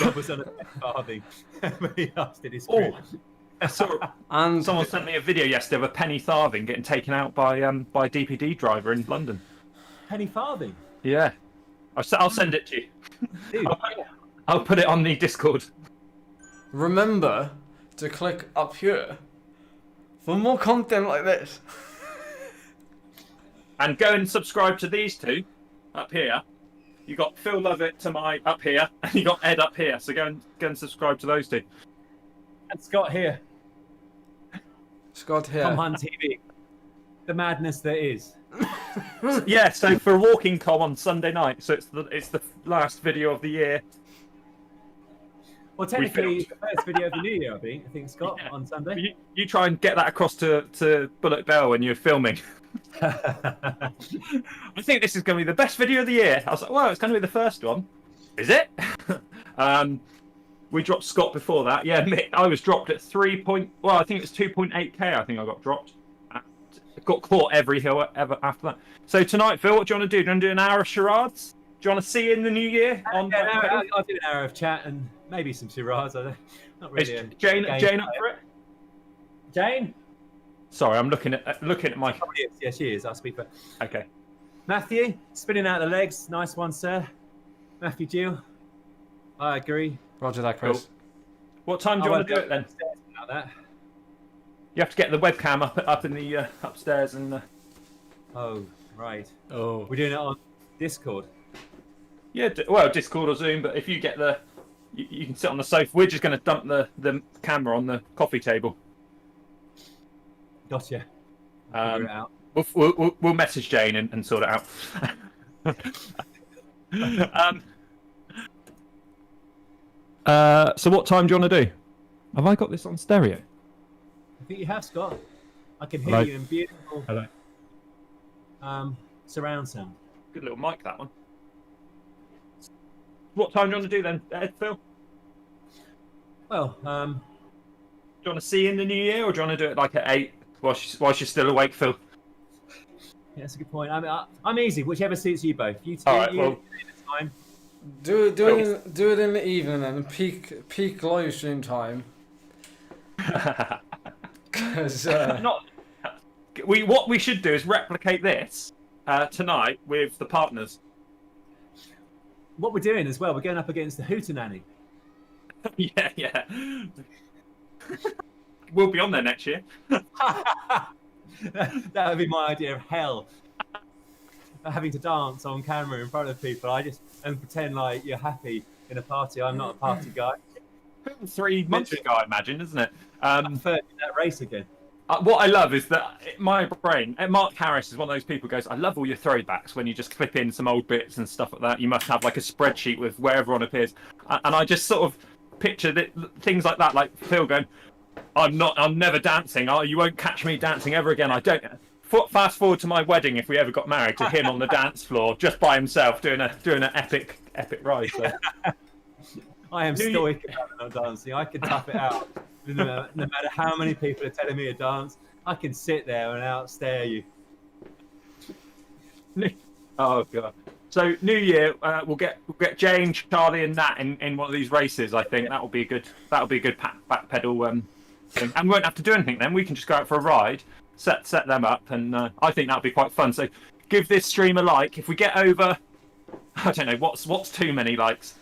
Rob was on a farthing when he asked it his And someone sent me a video yesterday of a penny farthing getting taken out by a DPD driver in London. penny farthing. Yeah, I'll send it to you. Dude, I'll put it on the Discord. remember to click up here for more content like this. And go and subscribe to these two up here. You got Phil Lovett to my up here, and you got Ed up here. So go and subscribe to those two. and Scott here. Scott here. Com Hunt TV. The madness that is. Yeah. So for Walking Com on Sunday night. So it's the last video of the year. Well, technically, it's the first video of the new year, I think, Scott, Yeah. on Sunday. You try and get that across to Bullock Bell when you're filming. I think this is going to be the best video of the year. I was like, well, it's going to be the first one. Is it? We dropped Scott before that. Yeah, Mick, I was dropped at 3 point... Well, I think it's 2.8k I think I got dropped. Got caught every hill ever after that. So tonight, Phil, what do you want to do? Do you want to do an hour of charades? Do you want to see in the new year? On Yeah, I'll do an hour of chat and maybe some charades. Not really. Is Jane up for it? Jane? Sorry, I'm looking at my... Oh, yes, yeah, she is. I'll speak for. Okay. Matthew, spinning out the legs. Nice one, sir. Matthew Gill. I agree. Roger that, Chris. Cool. What time do you want to do it then? About that. You have to get the webcam up in the upstairs and. Oh, right. Oh. We're doing it on Discord. Yeah, well, Discord or Zoom, but if you get you can sit on the sofa. We're just going to dump the camera on the coffee table. Gotcha. Figure it out. We'll message Jane and sort it out. So what time do you want to do? Have I got this on stereo? I think you have, Scott. I can hear Hello. you in beautiful surround sound. Good little mic, that one. What time do you want to do then, Ed, Phil? Well, Do you want to see in the new year, or do you want to do it like at 8 while she's still awake, Phil? yeah, that's a good point. I mean, I'm easy. Whichever suits you both. You two, All right, well, time. Do it in the evening and peak live stream time. 'Cause, what we should do is replicate this tonight with the partners. What we're doing as well, we're going up against the Hootenanny. Yeah. We'll be on there next year. That would be my idea of hell. Having to dance on camera in front of people, and pretend like you're happy in a party. I'm not a party guy. 3 months ago, I imagine, isn't it? I'm third in that race again. What I love is that my brain, Mark Harris is one of those people who goes, I love all your throwbacks when you just clip in some old bits and stuff like that. You must have like a spreadsheet with where everyone appears. And I just sort of picture things like that, like Phil going, I'm never dancing. Oh, you won't catch me dancing ever again. I don't. Fast forward to my wedding, if we ever got married, to him on the dance floor, just by himself, doing an epic ride. So. I am stoic about not dancing. I can tough it out. No matter how many people are telling me to dance, I can sit there and outstare you. Oh god! So New Year, we'll get Jane, Charlie, and Nat in one of these races. I think that'll be a good backpedal thing. And we won't have to do anything then. We can just go out for a ride, set them up, and I think that'll be quite fun. So give this stream a like. If we get over, I don't know what's too many likes.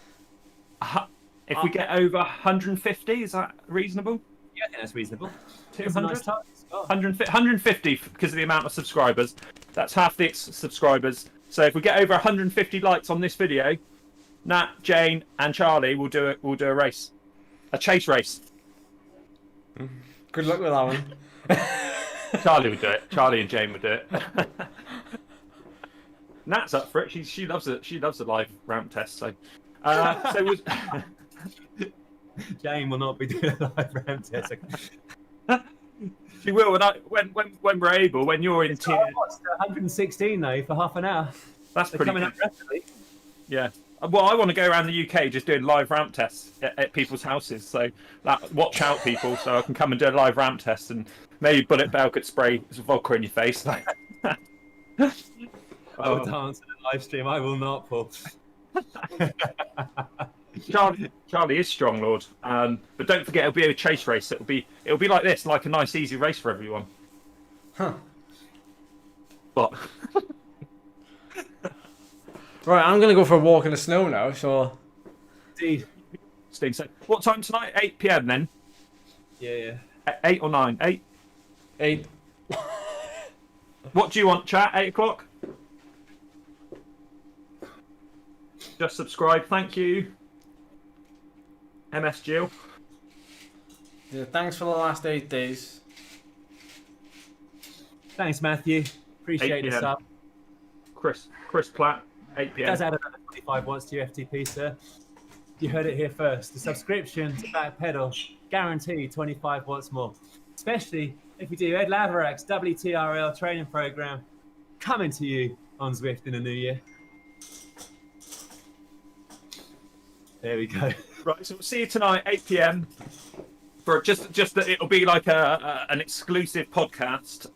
If we get over 150, is that reasonable? Yeah, I think that's reasonable. 200? Nice target. 150 because of the amount of subscribers. That's half the subscribers. So if we get over 150 likes on this video, Nat, Jane, and Charlie will do a race, a chase race. good luck with that one. Charlie would do it. Charlie and Jane would do it. Nat's up for it. She loves it. She loves the live ramp test. So Jane will not be doing a live ramp test. she will when we're able. When you're in tier. 116 though for half an hour. That's They're pretty coming good. up rapidly. Yeah. Well, I want to go around the UK just doing live ramp tests at people's houses. So watch out, people, so I can come and do a live ramp test, and maybe Bullet Bell could spray some vodka in your face. I will dance in a live stream. I will not, Paul. Charlie is strong, Lord. But don't forget, it'll be a chase race. It'll be like this, like a nice, easy race for everyone. Huh. But Right, I'm gonna go for a walk in the snow now. So. Indeed. Steve, so what time tonight? 8 p.m. then. Yeah. 8 or 9? 8. 8. What do you want, chat? 8 o'clock. Just subscribe, thank you. MS Jill. Yeah, thanks for the last 8 days. Thanks, Matthew. Appreciate 8 the PM. sub. Chris Platt, 8 p.m. Does add another 25 watts to your FTP, sir. You heard it here first. The subscription to Backpedal guaranteed 25 watts more. Especially if you do Ed Laverak's WTRL training program coming to you on Zwift in the new year. There we go. Right, so we'll see you tonight, 8 p.m. For just that it'll be like an exclusive podcast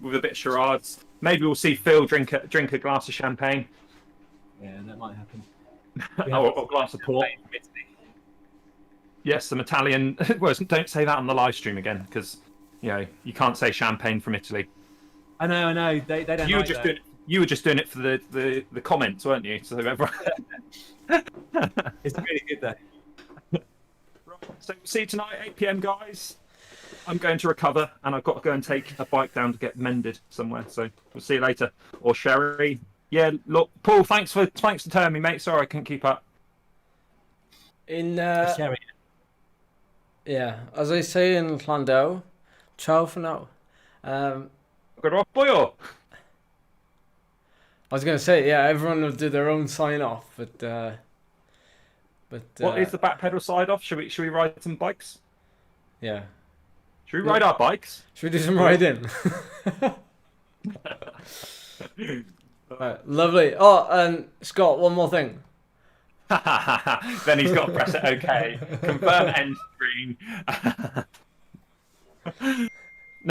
with a bit of charades. Maybe we'll see Phil drink a glass of champagne. Yeah, that might happen. Or a glass of port. Yes, some Italian. Well, don't say that on the live stream again, because you can't say champagne from Italy. I know. They don't. You were like just that. doing. You were just doing it for the comments, weren't you? So everyone. It's really good though. Right, so see you tonight, 8 p.m. guys. I'm going to recover, and I've got to go and take a bike down to get mended somewhere. So we'll see you later. Or Sherry. Yeah, look, Paul. Thanks for telling me, mate. Sorry, I couldn't keep up. Sherry. Yeah, as I say in Llandau, ciao for now. Good off, boyo. I was going to say, yeah, everyone will do their own sign off, but What is the Backpedal side off? Should we ride some bikes? Yeah. Should we ride our bikes? Should we do some riding? Right, lovely. Oh, and Scott, one more thing. Then he's got to press it OK. Confirm end screen.